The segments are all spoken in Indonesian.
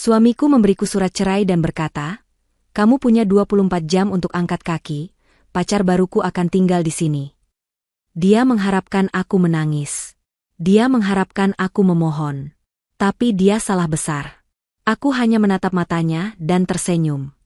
Suamiku memberiku surat cerai dan berkata, kamu punya 24 jam untuk angkat kaki, pacar baruku akan tinggal di sini. Dia mengharapkan aku menangis. Dia mengharapkan aku memohon. Tapi dia salah besar. Aku hanya menatap matanya dan tersenyum.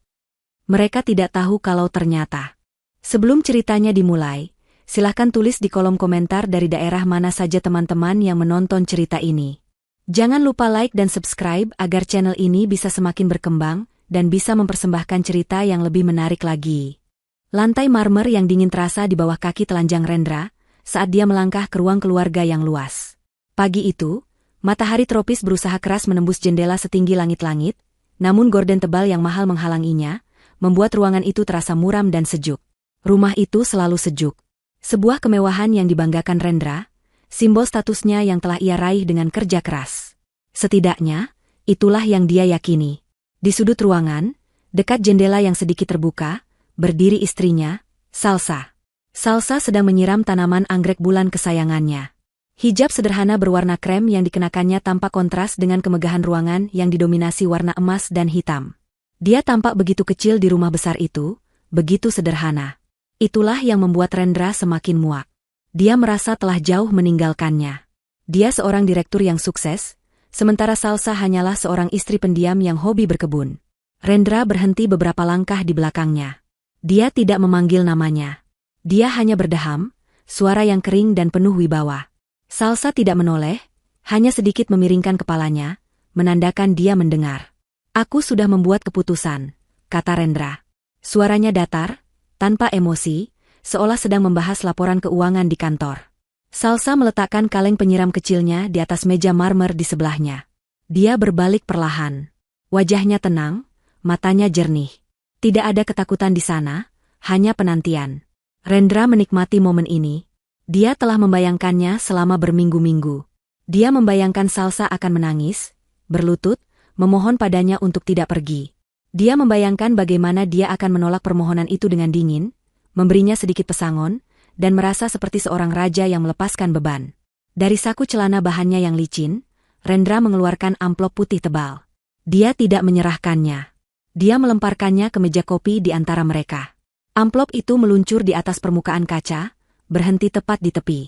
Mereka tidak tahu kalau ternyata. Sebelum ceritanya dimulai, silahkan tulis di kolom komentar dari daerah mana saja teman-teman yang menonton cerita ini. Jangan lupa like dan subscribe agar channel ini bisa semakin berkembang dan bisa mempersembahkan cerita yang lebih menarik lagi. Lantai marmer yang dingin terasa di bawah kaki telanjang Rendra saat dia melangkah ke ruang keluarga yang luas. Pagi itu, matahari tropis berusaha keras menembus jendela setinggi langit-langit, namun gorden tebal yang mahal menghalanginya, membuat ruangan itu terasa muram dan sejuk. Rumah itu selalu sejuk. Sebuah kemewahan yang dibanggakan Rendra, simbol statusnya yang telah ia raih dengan kerja keras. Setidaknya, itulah yang dia yakini. Di sudut ruangan, dekat jendela yang sedikit terbuka, berdiri istrinya, Salsa. Salsa sedang menyiram tanaman anggrek bulan kesayangannya. Hijab sederhana berwarna krem yang dikenakannya tampak kontras dengan kemegahan ruangan yang didominasi warna emas dan hitam. Dia tampak begitu kecil di rumah besar itu, begitu sederhana. Itulah yang membuat Rendra semakin muak. Dia merasa telah jauh meninggalkannya. Dia seorang direktur yang sukses, sementara Salsa hanyalah seorang istri pendiam yang hobi berkebun. Rendra berhenti beberapa langkah di belakangnya. Dia tidak memanggil namanya. Dia hanya berdeham, suara yang kering dan penuh wibawa. Salsa tidak menoleh, hanya sedikit memiringkan kepalanya, menandakan dia mendengar. Aku sudah membuat keputusan, kata Rendra. Suaranya datar, tanpa emosi, seolah sedang membahas laporan keuangan di kantor. Salsa meletakkan kaleng penyiram kecilnya di atas meja marmer di sebelahnya. Dia berbalik perlahan. Wajahnya tenang, matanya jernih. Tidak ada ketakutan di sana, hanya penantian. Rendra menikmati momen ini. Dia telah membayangkannya selama berminggu-minggu. Dia membayangkan Salsa akan menangis, berlutut, memohon padanya untuk tidak pergi. Dia membayangkan bagaimana dia akan menolak permohonan itu dengan dingin, memberinya sedikit pesangon, dan merasa seperti seorang raja yang melepaskan beban. Dari saku celana bahannya yang licin, Rendra mengeluarkan amplop putih tebal. Dia tidak menyerahkannya. Dia melemparkannya ke meja kopi di antara mereka. Amplop itu meluncur di atas permukaan kaca, berhenti tepat di tepi.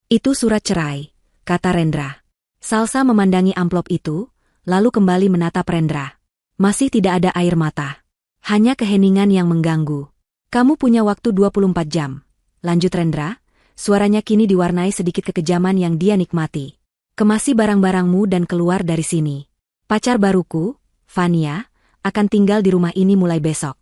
Itu surat cerai, kata Rendra. Salsa memandangi amplop itu, lalu kembali menatap Rendra. Masih tidak ada air mata. Hanya keheningan yang mengganggu. Kamu punya waktu 24 jam. Lanjut Rendra, suaranya kini diwarnai sedikit kekejaman yang dia nikmati. Kemasi barang-barangmu dan keluar dari sini. Pacar baruku, Vania, akan tinggal di rumah ini mulai besok.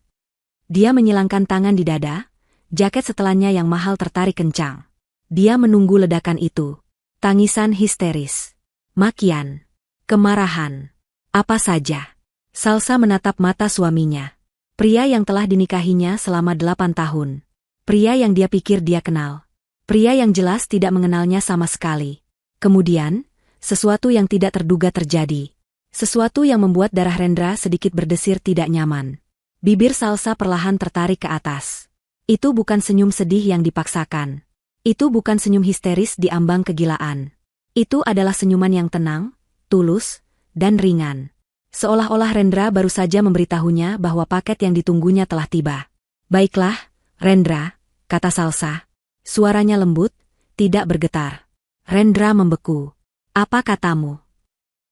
Dia menyilangkan tangan di dada, jaket setelannya yang mahal tertarik kencang. Dia menunggu ledakan itu. Tangisan histeris. Makian. Kemarahan. Apa saja. Salsa menatap mata suaminya. Pria yang telah dinikahinya selama 8 tahun. Pria yang dia pikir dia kenal. Pria yang jelas tidak mengenalnya sama sekali. Kemudian, sesuatu yang tidak terduga terjadi. Sesuatu yang membuat darah Rendra sedikit berdesir tidak nyaman. Bibir Salsa perlahan tertarik ke atas. Itu bukan senyum sedih yang dipaksakan. Itu bukan senyum histeris di ambang kegilaan. Itu adalah senyuman yang tenang, tulus, dan ringan. Seolah-olah Rendra baru saja memberitahunya bahwa paket yang ditunggunya telah tiba. Baiklah, Rendra, kata Salsa. Suaranya lembut, tidak bergetar. Rendra membeku. Apa katamu?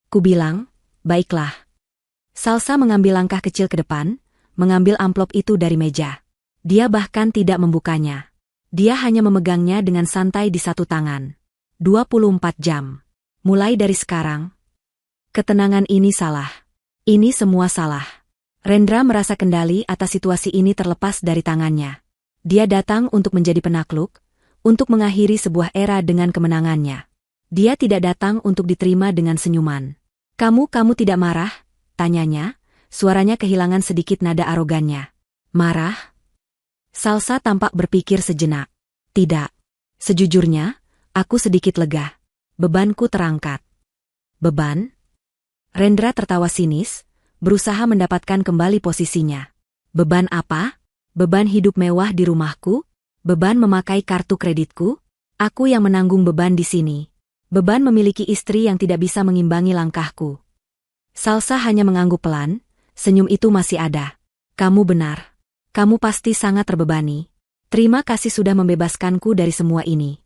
Kubilang, baiklah. Salsa mengambil langkah kecil ke depan, mengambil amplop itu dari meja. Dia bahkan tidak membukanya. Dia hanya memegangnya dengan santai di satu tangan. 24 jam. Mulai dari sekarang. Ketenangan ini salah. Ini semua salah. Rendra merasa kendali atas situasi ini terlepas dari tangannya. Dia datang untuk menjadi penakluk, untuk mengakhiri sebuah era dengan kemenangannya. Dia tidak datang untuk diterima dengan senyuman. Kamu tidak marah? Tanyanya, suaranya kehilangan sedikit nada arogannya. Marah? Salsa tampak berpikir sejenak. Tidak. Sejujurnya, aku sedikit lega. Bebanku terangkat. Beban? Rendra tertawa sinis, berusaha mendapatkan kembali posisinya. Beban apa? Beban hidup mewah di rumahku? Beban memakai kartu kreditku? Aku yang menanggung beban di sini. Beban memiliki istri yang tidak bisa mengimbangi langkahku. Salsa hanya mengangguk pelan, senyum itu masih ada. Kamu benar. Kamu pasti sangat terbebani. Terima kasih sudah membebaskanku dari semua ini.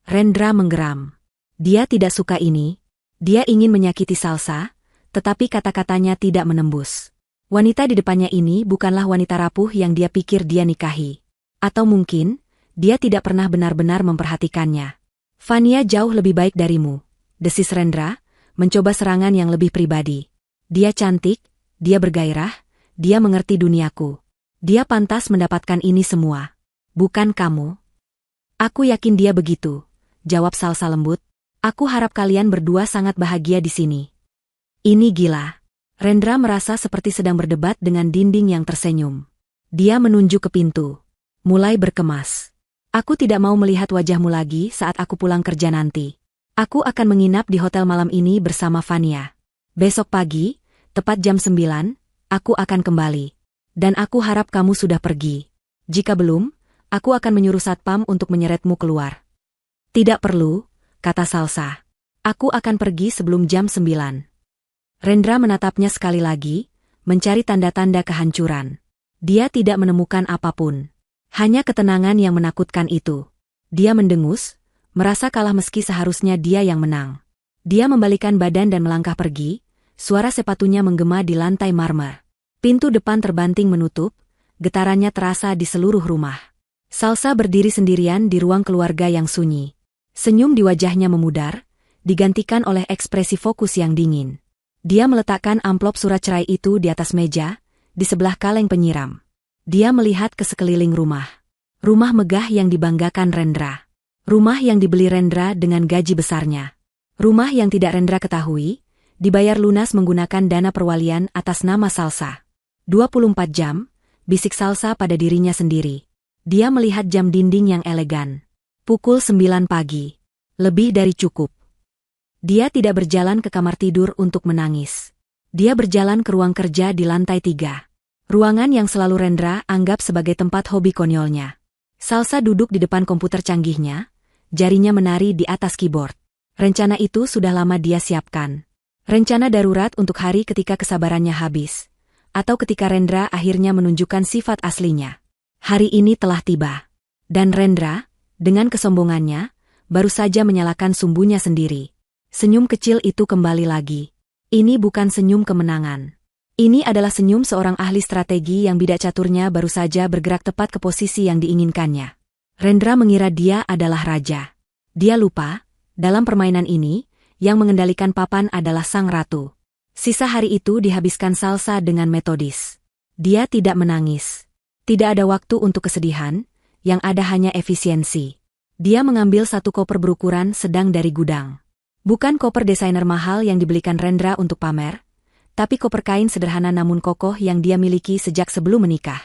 Rendra menggeram. Dia tidak suka ini. Dia ingin menyakiti Salsa, tetapi kata-katanya tidak menembus. Wanita di depannya ini bukanlah wanita rapuh yang dia pikir dia nikahi. Atau mungkin, dia tidak pernah benar-benar memperhatikannya. Fania jauh lebih baik darimu, desis Rendra, mencoba serangan yang lebih pribadi. Dia cantik, dia bergairah, dia mengerti duniaku. Dia pantas mendapatkan ini semua. Bukan kamu. Aku yakin dia begitu, jawab Salsa lembut. Aku harap kalian berdua sangat bahagia di sini. Ini gila. Rendra merasa seperti sedang berdebat dengan dinding yang tersenyum. Dia menunjuk ke pintu. Mulai berkemas. Aku tidak mau melihat wajahmu lagi saat aku pulang kerja nanti. Aku akan menginap di hotel malam ini bersama Fania. Besok pagi, tepat jam 9, aku akan kembali. Dan aku harap kamu sudah pergi. Jika belum, aku akan menyuruh satpam untuk menyeretmu keluar. Tidak perlu, kata Salsa. Aku akan pergi sebelum jam 9. Rendra menatapnya sekali lagi, mencari tanda-tanda kehancuran. Dia tidak menemukan apapun. Hanya ketenangan yang menakutkan itu. Dia mendengus, merasa kalah meski seharusnya dia yang menang. Dia membalikan badan dan melangkah pergi, suara sepatunya menggema di lantai marmer. Pintu depan terbanting menutup, getarannya terasa di seluruh rumah. Salsa berdiri sendirian di ruang keluarga yang sunyi. Senyum di wajahnya memudar, digantikan oleh ekspresi fokus yang dingin. Dia meletakkan amplop surat cerai itu di atas meja, di sebelah kaleng penyiram. Dia melihat ke sekeliling rumah. Rumah megah yang dibanggakan Rendra. Rumah yang dibeli Rendra dengan gaji besarnya. Rumah yang tidak Rendra ketahui, dibayar lunas menggunakan dana perwalian atas nama Salsa. 24 jam, bisik Salsa pada dirinya sendiri. Dia melihat jam dinding yang elegan. Pukul 9 pagi. Lebih dari cukup. Dia tidak berjalan ke kamar tidur untuk menangis. Dia berjalan ke ruang kerja di lantai 3. Ruangan yang selalu Rendra anggap sebagai tempat hobi konyolnya. Salsa duduk di depan komputer canggihnya, jarinya menari di atas keyboard. Rencana itu sudah lama dia siapkan. Rencana darurat untuk hari ketika kesabarannya habis. Atau ketika Rendra akhirnya menunjukkan sifat aslinya. Hari ini telah tiba. Dan Rendra, dengan kesombongannya, baru saja menyalakan sumbunya sendiri. Senyum kecil itu kembali lagi. Ini bukan senyum kemenangan. Ini adalah senyum seorang ahli strategi yang bidak caturnya baru saja bergerak tepat ke posisi yang diinginkannya. Rendra mengira dia adalah raja. Dia lupa, dalam permainan ini, yang mengendalikan papan adalah sang ratu. Sisa hari itu dihabiskan Salsa dengan metodis. Dia tidak menangis. Tidak ada waktu untuk kesedihan, yang ada hanya efisiensi. Dia mengambil satu koper berukuran sedang dari gudang. Bukan koper desainer mahal yang dibelikan Rendra untuk pamer, tapi koper kain sederhana namun kokoh yang dia miliki sejak sebelum menikah.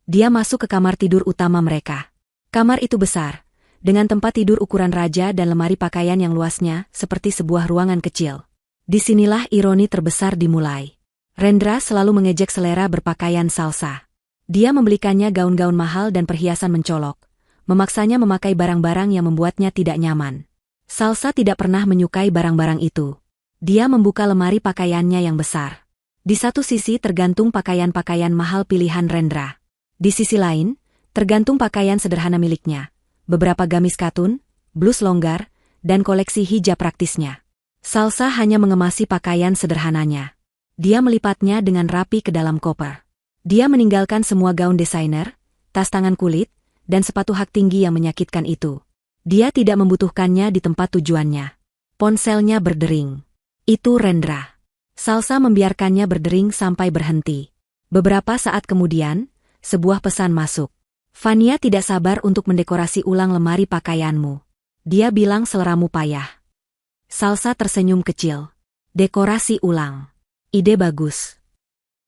Dia masuk ke kamar tidur utama mereka. Kamar itu besar, dengan tempat tidur ukuran raja dan lemari pakaian yang luasnya seperti sebuah ruangan kecil. Disinilah ironi terbesar dimulai. Rendra selalu mengejek selera berpakaian Salsa. Dia membelikannya gaun-gaun mahal dan perhiasan mencolok, memaksanya memakai barang-barang yang membuatnya tidak nyaman. Salsa tidak pernah menyukai barang-barang itu. Dia membuka lemari pakaiannya yang besar. Di satu sisi tergantung pakaian-pakaian mahal pilihan Rendra. Di sisi lain, tergantung pakaian sederhana miliknya. Beberapa gamis katun, blus longgar, dan koleksi hijab praktisnya. Salsa hanya mengemasi pakaian sederhananya. Dia melipatnya dengan rapi ke dalam koper. Dia meninggalkan semua gaun desainer, tas tangan kulit, dan sepatu hak tinggi yang menyakitkan itu. Dia tidak membutuhkannya di tempat tujuannya. Ponselnya berdering. Itu Rendra. Salsa membiarkannya berdering sampai berhenti. Beberapa saat kemudian, sebuah pesan masuk. Fania tidak sabar untuk mendekorasi ulang lemari pakaianmu. Dia bilang seleramu payah. Salsa tersenyum kecil. Dekorasi ulang. Ide bagus.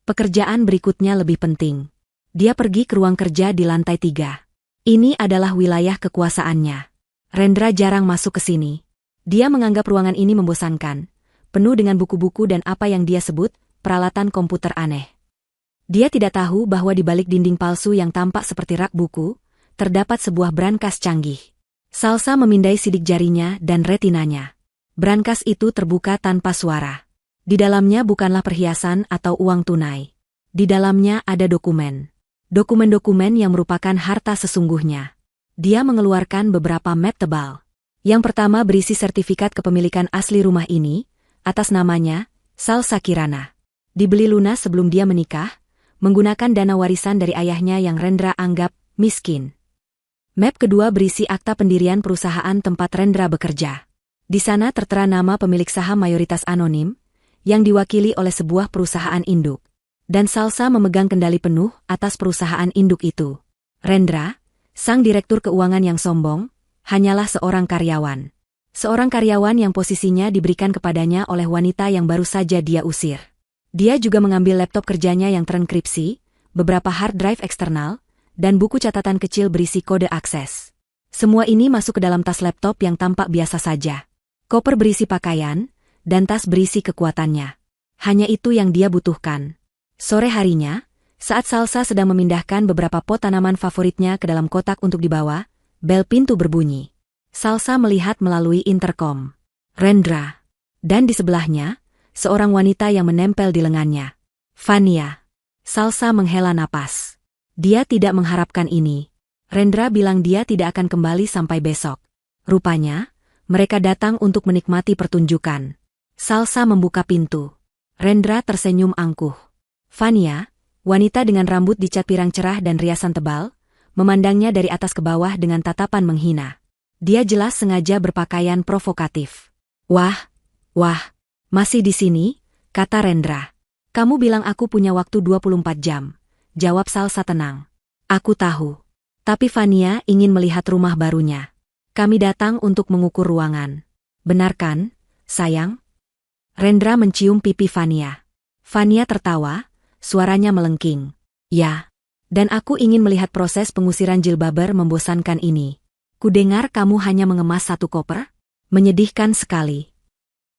Pekerjaan berikutnya lebih penting. Dia pergi ke ruang kerja di lantai 3. Ini adalah wilayah kekuasaannya. Rendra jarang masuk ke sini. Dia menganggap ruangan ini membosankan. Penuh dengan buku-buku dan apa yang dia sebut, peralatan komputer aneh. Dia tidak tahu bahwa di balik dinding palsu yang tampak seperti rak buku, terdapat sebuah brankas canggih. Salsa memindai sidik jarinya dan retinanya. Brankas itu terbuka tanpa suara. Di dalamnya bukanlah perhiasan atau uang tunai. Di dalamnya ada dokumen. Dokumen-dokumen yang merupakan harta sesungguhnya. Dia mengeluarkan beberapa map tebal. Yang pertama berisi sertifikat kepemilikan asli rumah ini, atas namanya, Salsa Kirana. Dibeli lunas sebelum dia menikah, menggunakan dana warisan dari ayahnya yang Rendra anggap miskin. Map kedua berisi akta pendirian perusahaan tempat Rendra bekerja. Di sana tertera nama pemilik saham mayoritas anonim, yang diwakili oleh sebuah perusahaan induk. Dan Salsa memegang kendali penuh atas perusahaan induk itu. Rendra, sang direktur keuangan yang sombong, hanyalah seorang karyawan. Seorang karyawan yang posisinya diberikan kepadanya oleh wanita yang baru saja dia usir. Dia juga mengambil laptop kerjanya yang terenkripsi, beberapa hard drive eksternal, dan buku catatan kecil berisi kode akses. Semua ini masuk ke dalam tas laptop yang tampak biasa saja. Koper berisi pakaian, dan tas berisi kekuatannya. Hanya itu yang dia butuhkan. Sore harinya, saat Salsa sedang memindahkan beberapa pot tanaman favoritnya ke dalam kotak untuk dibawa, bel pintu berbunyi. Salsa melihat melalui interkom. Rendra. Dan di sebelahnya, seorang wanita yang menempel di lengannya. Fania. Salsa menghela napas. Dia tidak mengharapkan ini. Rendra bilang dia tidak akan kembali sampai besok. Rupanya, mereka datang untuk menikmati pertunjukan. Salsa membuka pintu. Rendra tersenyum angkuh. Fania, wanita dengan rambut dicat pirang cerah dan riasan tebal, memandangnya dari atas ke bawah dengan tatapan menghina. Dia jelas sengaja berpakaian provokatif. Wah, masih di sini, kata Rendra. Kamu bilang aku punya waktu 24 jam. Jawab Salsa tenang. Aku tahu. Tapi Fania ingin melihat rumah barunya. Kami datang untuk mengukur ruangan. Benar kan, sayang? Rendra mencium pipi Fania. Fania tertawa, suaranya melengking. Ya. Dan aku ingin melihat proses pengusiran jilbaber membosankan ini. Kudengar kamu hanya mengemas satu koper? Menyedihkan sekali.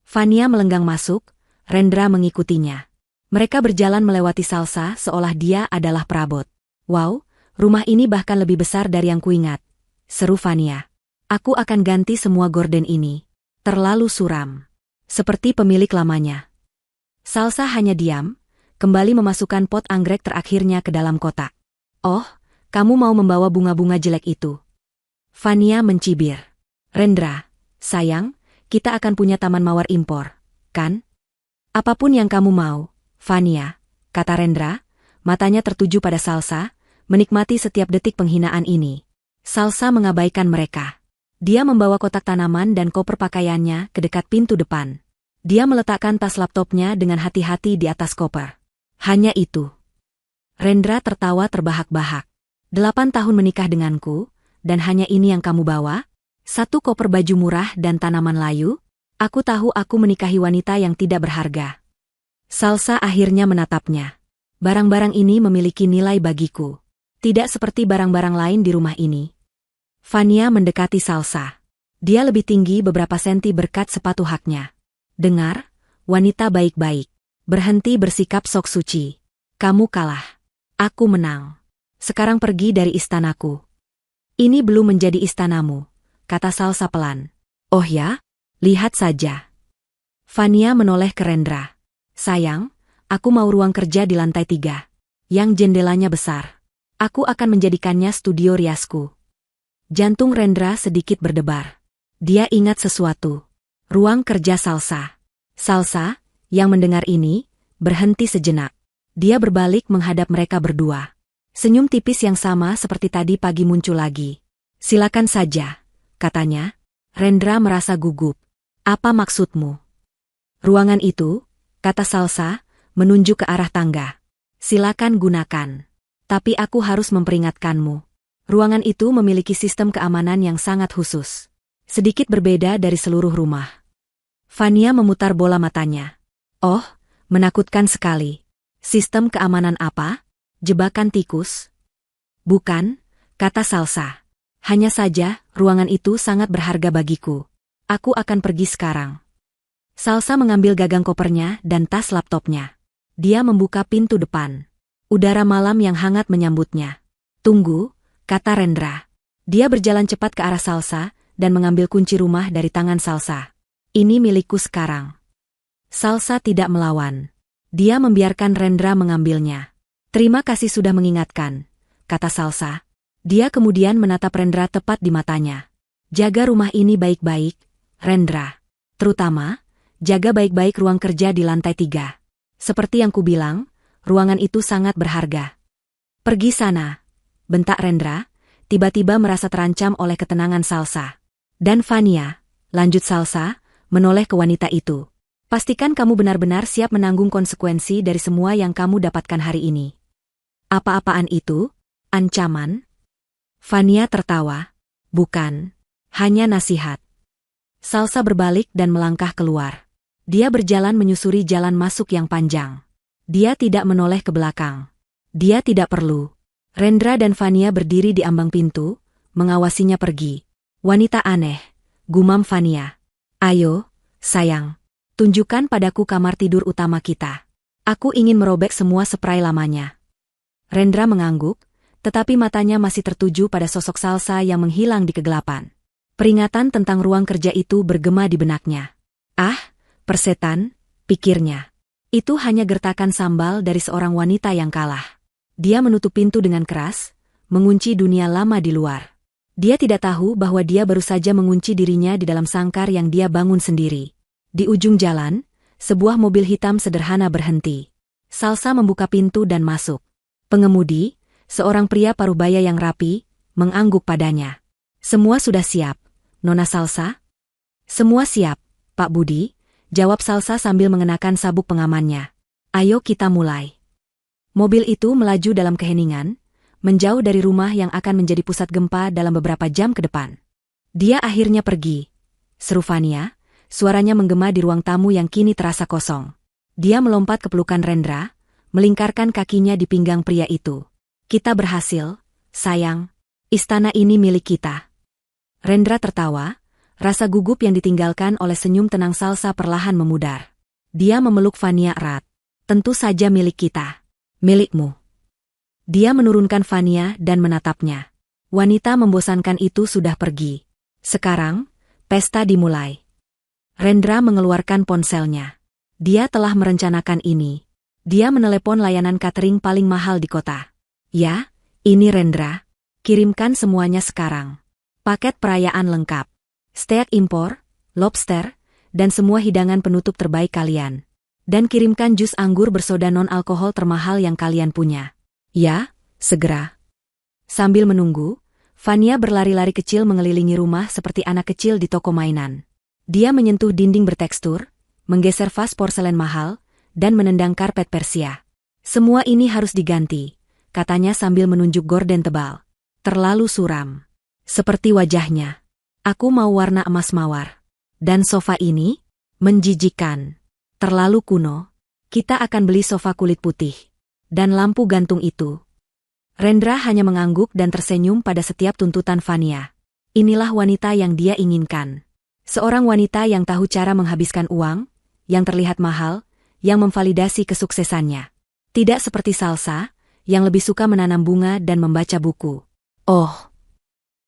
Fania melenggang masuk, Rendra mengikutinya. Mereka berjalan melewati Salsa seolah dia adalah perabot. Wow, rumah ini bahkan lebih besar dari yang kuingat. Seru Fania. Aku akan ganti semua gorden ini. Terlalu suram. Seperti pemilik lamanya. Salsa hanya diam, kembali memasukkan pot anggrek terakhirnya ke dalam kotak. Oh, kamu mau membawa bunga-bunga jelek itu? Fania mencibir. Rendra, sayang, kita akan punya taman mawar impor, kan? Apapun yang kamu mau, Fania, kata Rendra, matanya tertuju pada Salsa, menikmati setiap detik penghinaan ini. Salsa mengabaikan mereka. Dia membawa kotak tanaman dan koper pakaiannya ke dekat pintu depan. Dia meletakkan tas laptopnya dengan hati-hati di atas koper. Hanya itu. Rendra tertawa terbahak-bahak. 8 tahun menikah denganku, dan hanya ini yang kamu bawa? Satu koper baju murah dan tanaman layu? Aku tahu aku menikahi wanita yang tidak berharga. Salsa akhirnya menatapnya. Barang-barang ini memiliki nilai bagiku. Tidak seperti barang-barang lain di rumah ini. Fania mendekati Salsa. Dia lebih tinggi beberapa senti berkat sepatu haknya. Dengar, wanita baik-baik. Berhenti bersikap sok suci. Kamu kalah. Aku menang. Sekarang pergi dari istanaku. Ini belum menjadi istanamu, kata Salsa pelan. Oh ya? Lihat saja. Fania menoleh ke Rendra. Sayang, aku mau ruang kerja di lantai 3. Yang jendelanya besar. Aku akan menjadikannya studio riasku. Jantung Rendra sedikit berdebar. Dia ingat sesuatu. Ruang kerja Salsa. Salsa, yang mendengar ini, berhenti sejenak. Dia berbalik menghadap mereka berdua. Senyum tipis yang sama seperti tadi pagi muncul lagi. Silakan saja, katanya. Rendra merasa gugup. Apa maksudmu? Ruangan itu, kata Salsa, menunjuk ke arah tangga. Silakan gunakan. Tapi aku harus memperingatkanmu. Ruangan itu memiliki sistem keamanan yang sangat khusus. Sedikit berbeda dari seluruh rumah. Fania memutar bola matanya. Oh, menakutkan sekali. Sistem keamanan apa? Jebakan tikus? Bukan, kata Salsa. Hanya saja, ruangan itu sangat berharga bagiku. Aku akan pergi sekarang. Salsa mengambil gagang kopernya dan tas laptopnya. Dia membuka pintu depan. Udara malam yang hangat menyambutnya. Tunggu, kata Rendra. Dia berjalan cepat ke arah Salsa dan mengambil kunci rumah dari tangan Salsa. Ini milikku sekarang. Salsa tidak melawan. Dia membiarkan Rendra mengambilnya. Terima kasih sudah mengingatkan, kata Salsa. Dia kemudian menatap Rendra tepat di matanya. Jaga rumah ini baik-baik, Rendra. Terutama, jaga baik-baik ruang kerja di lantai 3. Seperti yang kubilang, ruangan itu sangat berharga. Pergi sana, bentak Rendra, tiba-tiba merasa terancam oleh ketenangan Salsa. Dan Fania, lanjut Salsa, menoleh ke wanita itu. Pastikan kamu benar-benar siap menanggung konsekuensi dari semua yang kamu dapatkan hari ini. Apa-apaan itu? Ancaman? Fania tertawa. Bukan. Hanya nasihat. Salsa berbalik dan melangkah keluar. Dia berjalan menyusuri jalan masuk yang panjang. Dia tidak menoleh ke belakang. Dia tidak perlu. Rendra dan Fania berdiri di ambang pintu, mengawasinya pergi. Wanita aneh, gumam Fania. Ayo, sayang. Tunjukkan padaku kamar tidur utama kita. Aku ingin merobek semua spray lamanya. Rendra mengangguk, tetapi matanya masih tertuju pada sosok Salsa yang menghilang di kegelapan. Peringatan tentang ruang kerja itu bergema di benaknya. Ah, persetan, pikirnya. Itu hanya gertakan sambal dari seorang wanita yang kalah. Dia menutup pintu dengan keras, mengunci dunia lama di luar. Dia tidak tahu bahwa dia baru saja mengunci dirinya di dalam sangkar yang dia bangun sendiri. Di ujung jalan, sebuah mobil hitam sederhana berhenti. Salsa membuka pintu dan masuk. Pengemudi, seorang pria parubaya yang rapi, mengangguk padanya. Semua sudah siap, Nona Salsa? Semua siap, Pak Budi, jawab Salsa sambil mengenakan sabuk pengamannya. Ayo kita mulai. Mobil itu melaju dalam keheningan, menjauh dari rumah yang akan menjadi pusat gempa dalam beberapa jam ke depan. Dia akhirnya pergi. Seru Fania. Suaranya menggema di ruang tamu yang kini terasa kosong. Dia melompat ke pelukan Rendra, melingkarkan kakinya di pinggang pria itu. Kita berhasil, sayang. Istana ini milik kita. Rendra tertawa, rasa gugup yang ditinggalkan oleh senyum tenang Salsa perlahan memudar. Dia memeluk Fania erat. Tentu saja milik kita. Milikmu. Dia menurunkan Fania dan menatapnya. Wanita membosankan itu sudah pergi. Sekarang, pesta dimulai. Rendra mengeluarkan ponselnya. Dia telah merencanakan ini. Dia menelepon layanan catering paling mahal di kota. Ya, ini Rendra. Kirimkan semuanya sekarang. Paket perayaan lengkap. Steak impor, lobster, dan semua hidangan penutup terbaik kalian. Dan kirimkan jus anggur bersoda non-alkohol termahal yang kalian punya. Ya, segera. Sambil menunggu, Fania berlari-lari kecil mengelilingi rumah seperti anak kecil di toko mainan. Dia menyentuh dinding bertekstur, menggeser vas porselen mahal, dan menendang karpet Persia. Semua ini harus diganti, katanya sambil menunjuk gorden tebal. Terlalu suram. Seperti wajahnya. Aku mau warna emas mawar. Dan sofa ini? Menjijikan. Terlalu kuno. Kita akan beli sofa kulit putih. Dan lampu gantung itu. Rendra hanya mengangguk dan tersenyum pada setiap tuntutan Fania. Inilah wanita yang dia inginkan. Seorang wanita yang tahu cara menghabiskan uang, yang terlihat mahal, yang memvalidasi kesuksesannya. Tidak seperti Salsa, yang lebih suka menanam bunga dan membaca buku. Oh!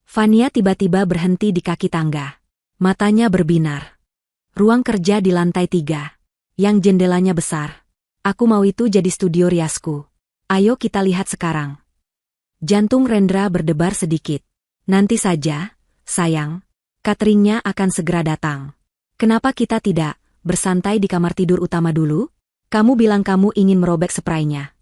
Fania tiba-tiba berhenti di kaki tangga. Matanya berbinar. Ruang kerja di lantai 3. Yang jendelanya besar. Aku mau itu jadi studio riasku. Ayo kita lihat sekarang. Jantung Rendra berdebar sedikit. Nanti saja, sayang. Cateringnya akan segera datang. Kenapa kita tidak bersantai di kamar tidur utama dulu? Kamu bilang kamu ingin merobek spraynya.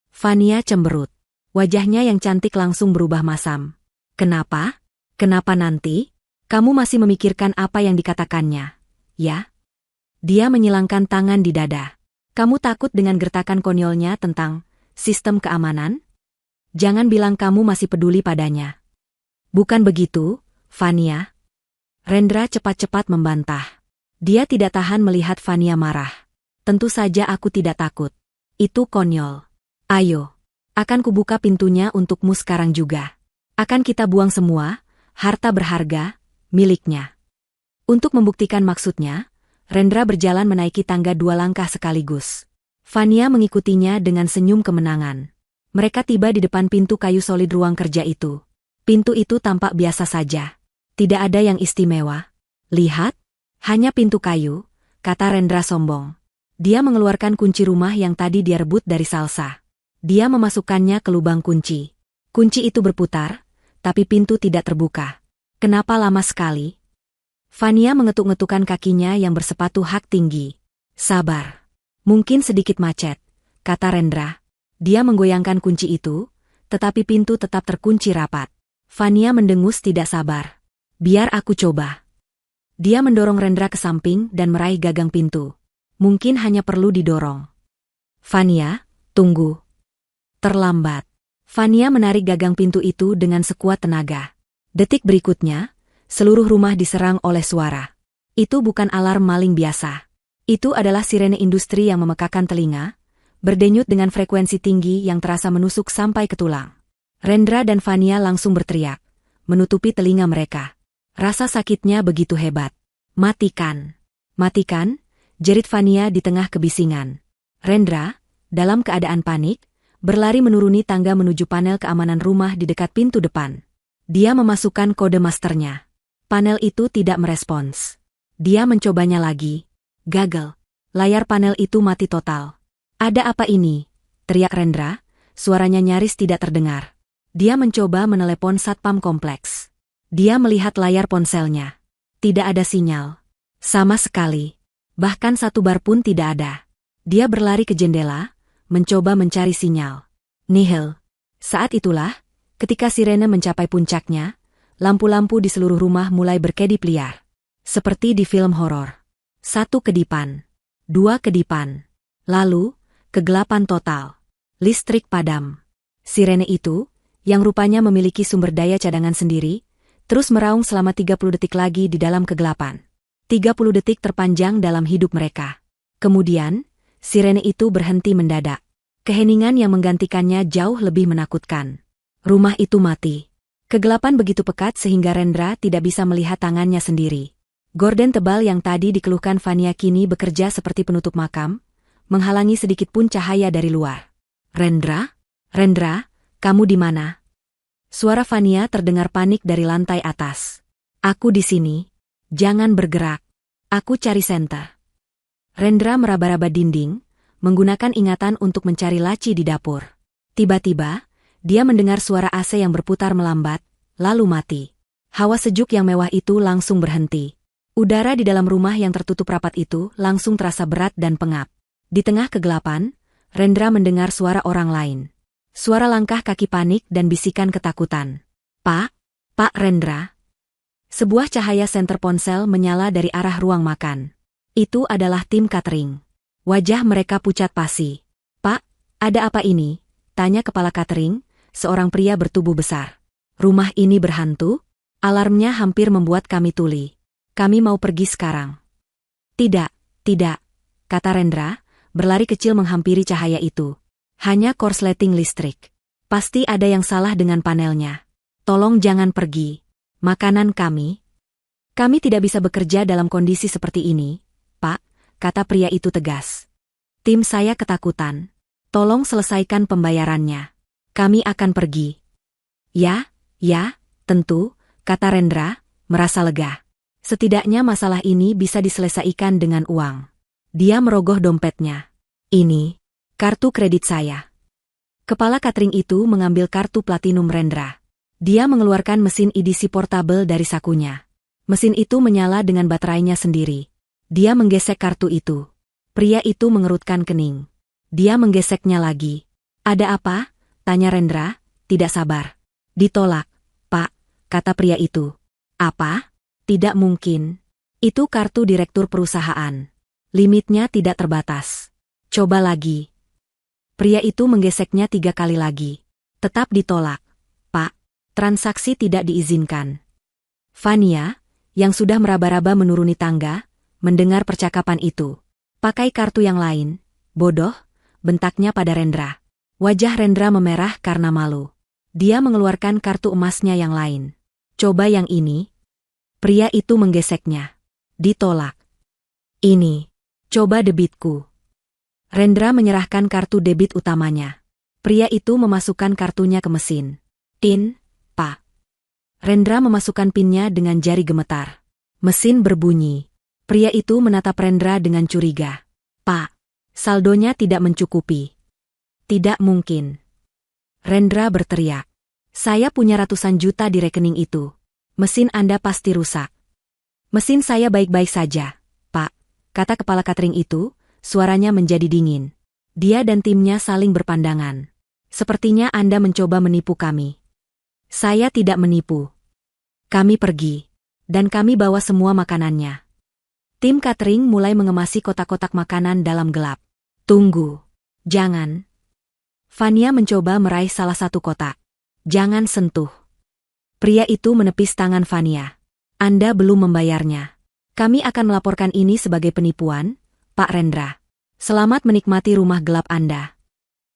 Fania cemberut. Wajahnya yang cantik langsung berubah masam. Kenapa? Kenapa nanti? Kamu masih memikirkan apa yang dikatakannya, ya? Dia menyilangkan tangan di dada. Kamu takut dengan gertakan konyolnya tentang sistem keamanan? Jangan bilang kamu masih peduli padanya. Bukan begitu, Fania. Rendra cepat-cepat membantah. Dia tidak tahan melihat Fania marah. Tentu saja aku tidak takut. Itu konyol. Ayo. Akan kubuka pintunya untukmu sekarang juga. Akan kita buang semua, harta berharga, miliknya. Untuk membuktikan maksudnya, Rendra berjalan menaiki tangga 2 langkah sekaligus. Fania mengikutinya dengan senyum kemenangan. Mereka tiba di depan pintu kayu solid ruang kerja itu. Pintu itu tampak biasa saja. Tidak ada yang istimewa. Lihat, hanya pintu kayu, kata Rendra sombong. Dia mengeluarkan kunci rumah yang tadi dia rebut dari Salsa. Dia memasukkannya ke lubang kunci. Kunci itu berputar, tapi pintu tidak terbuka. Kenapa lama sekali? Fania mengetuk-ngetukkan kakinya yang bersepatu hak tinggi. Sabar. Mungkin sedikit macet, kata Rendra. Dia menggoyangkan kunci itu, tetapi pintu tetap terkunci rapat. Fania mendengus tidak sabar. Biar aku coba. Dia mendorong Rendra ke samping dan meraih gagang pintu. Mungkin hanya perlu didorong. Fania, tunggu. Terlambat. Fania menarik gagang pintu itu dengan sekuat tenaga. Detik berikutnya, seluruh rumah diserang oleh suara. Itu bukan alarm maling biasa. Itu adalah sirene industri yang memekakan telinga, berdenyut dengan frekuensi tinggi yang terasa menusuk sampai ke tulang. Rendra dan Fania langsung berteriak, menutupi telinga mereka. Rasa sakitnya begitu hebat. Matikan. Matikan, jerit Fania di tengah kebisingan. Rendra, dalam keadaan panik, berlari menuruni tangga menuju panel keamanan rumah di dekat pintu depan. Dia memasukkan kode masternya. Panel itu tidak merespons. Dia mencobanya lagi. Gagal. Layar panel itu mati total. Ada apa ini? Teriak Rendra, suaranya nyaris tidak terdengar. Dia mencoba menelepon satpam kompleks. Dia melihat layar ponselnya. Tidak ada sinyal. Sama sekali. Bahkan satu bar pun tidak ada. Dia berlari ke jendela, mencoba mencari sinyal. Nihil. Saat itulah, ketika sirene mencapai puncaknya, lampu-lampu di seluruh rumah mulai berkedip liar. Seperti di film horor. 1 kedipan. 2 kedipan. Lalu, kegelapan total. Listrik padam. Sirene itu, yang rupanya memiliki sumber daya cadangan sendiri, terus meraung selama 30 detik lagi di dalam kegelapan. 30 detik terpanjang dalam hidup mereka. Kemudian, sirene itu berhenti mendadak. Keheningan yang menggantikannya jauh lebih menakutkan. Rumah itu mati. Kegelapan begitu pekat sehingga Rendra tidak bisa melihat tangannya sendiri. Gorden tebal yang tadi dikeluhkan Fania kini bekerja seperti penutup makam, menghalangi sedikit pun cahaya dari luar. Rendra? Rendra, kamu di mana? Suara Fania terdengar panik dari lantai atas. Aku di sini. Jangan bergerak. Aku cari senter. Rendra meraba-raba dinding, menggunakan ingatan untuk mencari laci di dapur. Tiba-tiba, dia mendengar suara AC yang berputar melambat, lalu mati. Hawa sejuk yang mewah itu langsung berhenti. Udara di dalam rumah yang tertutup rapat itu langsung terasa berat dan pengap. Di tengah kegelapan, Rendra mendengar suara orang lain. Suara langkah kaki panik dan bisikan ketakutan. Pak Rendra. Sebuah cahaya senter ponsel menyala dari arah ruang makan. Itu adalah tim catering. Wajah mereka pucat pasi. Pak, ada apa ini? Tanya kepala catering, seorang pria bertubuh besar. Rumah ini berhantu? Alarmnya hampir membuat kami tuli. Kami mau pergi sekarang. Tidak, kata Rendra, berlari kecil menghampiri cahaya itu. Hanya korsleting listrik. Pasti ada yang salah dengan panelnya. Tolong jangan pergi. Makanan kami. Kami tidak bisa bekerja dalam kondisi seperti ini, Pak, kata pria itu tegas. Tim saya ketakutan. Tolong selesaikan pembayarannya. Kami akan pergi. Ya, tentu, kata Rendra, merasa lega. Setidaknya masalah ini bisa diselesaikan dengan uang. Dia merogoh dompetnya. Ini, kartu kredit saya. Kepala catering itu mengambil kartu platinum Rendra. Dia mengeluarkan mesin edisi portabel dari sakunya. Mesin itu menyala dengan baterainya sendiri. Dia menggesek kartu itu. Pria itu mengerutkan kening. Dia menggeseknya lagi. Ada apa? Tanya Rendra, tidak sabar. Ditolak, Pak, kata pria itu. Apa? Tidak mungkin. Itu kartu direktur perusahaan. Limitnya tidak terbatas. Coba lagi. Pria itu menggeseknya 3 kali lagi. Tetap ditolak. Pak, transaksi tidak diizinkan. Fania, yang sudah meraba-raba menuruni tangga, mendengar percakapan itu. Pakai kartu yang lain, bodoh, bentaknya pada Rendra. Wajah Rendra memerah karena malu. Dia mengeluarkan kartu emasnya yang lain. Coba yang ini. Pria itu menggeseknya. Ditolak. Ini. Coba debitku. Rendra menyerahkan kartu debit utamanya. Pria itu memasukkan kartunya ke mesin. PIN, Pak. Rendra memasukkan PIN-nya dengan jari gemetar. Mesin berbunyi. Pria itu menatap Rendra dengan curiga. Pak, Saldonya tidak mencukupi. Tidak mungkin. Rendra berteriak. Saya punya ratusan juta di rekening itu. Mesin Anda pasti rusak. Mesin saya baik-baik saja, Pak, kata kepala catering itu, suaranya menjadi dingin. Dia dan timnya saling berpandangan. Sepertinya Anda mencoba menipu kami. Saya tidak menipu. Kami pergi. Dan kami bawa semua makanannya. Tim catering mulai mengemasi kotak-kotak makanan dalam gelap. Tunggu. Jangan. Fania mencoba meraih salah satu kotak. Jangan sentuh. Pria itu menepis tangan Fania. Anda belum membayarnya. Kami akan melaporkan ini sebagai penipuan, Pak Rendra. Selamat menikmati rumah gelap Anda.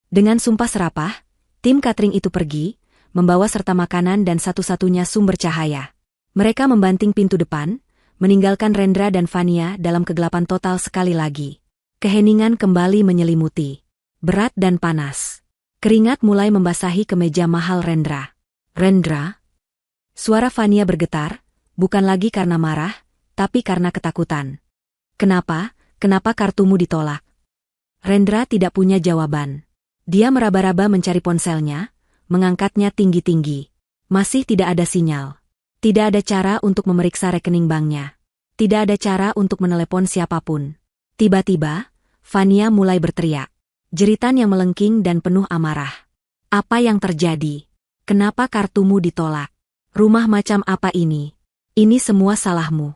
Dengan sumpah serapah, tim catering itu pergi, membawa serta makanan dan satu-satunya sumber cahaya. Mereka membanting pintu depan, meninggalkan Rendra dan Fania dalam kegelapan total sekali lagi. Keheningan kembali menyelimuti. Berat dan panas. Keringat mulai membasahi kemeja mahal Rendra. Rendra? Suara Fania bergetar, bukan lagi karena marah, tapi karena ketakutan. Kenapa kartumu ditolak? Rendra tidak punya jawaban. Dia meraba-raba mencari ponselnya, mengangkatnya tinggi-tinggi. Masih tidak ada sinyal. Tidak ada cara untuk memeriksa rekening banknya. Tidak ada cara untuk menelepon siapapun. Tiba-tiba, Fania mulai berteriak. Jeritan yang melengking dan penuh amarah. Apa yang terjadi? Kenapa kartumu ditolak? Rumah macam apa ini? Ini semua salahmu.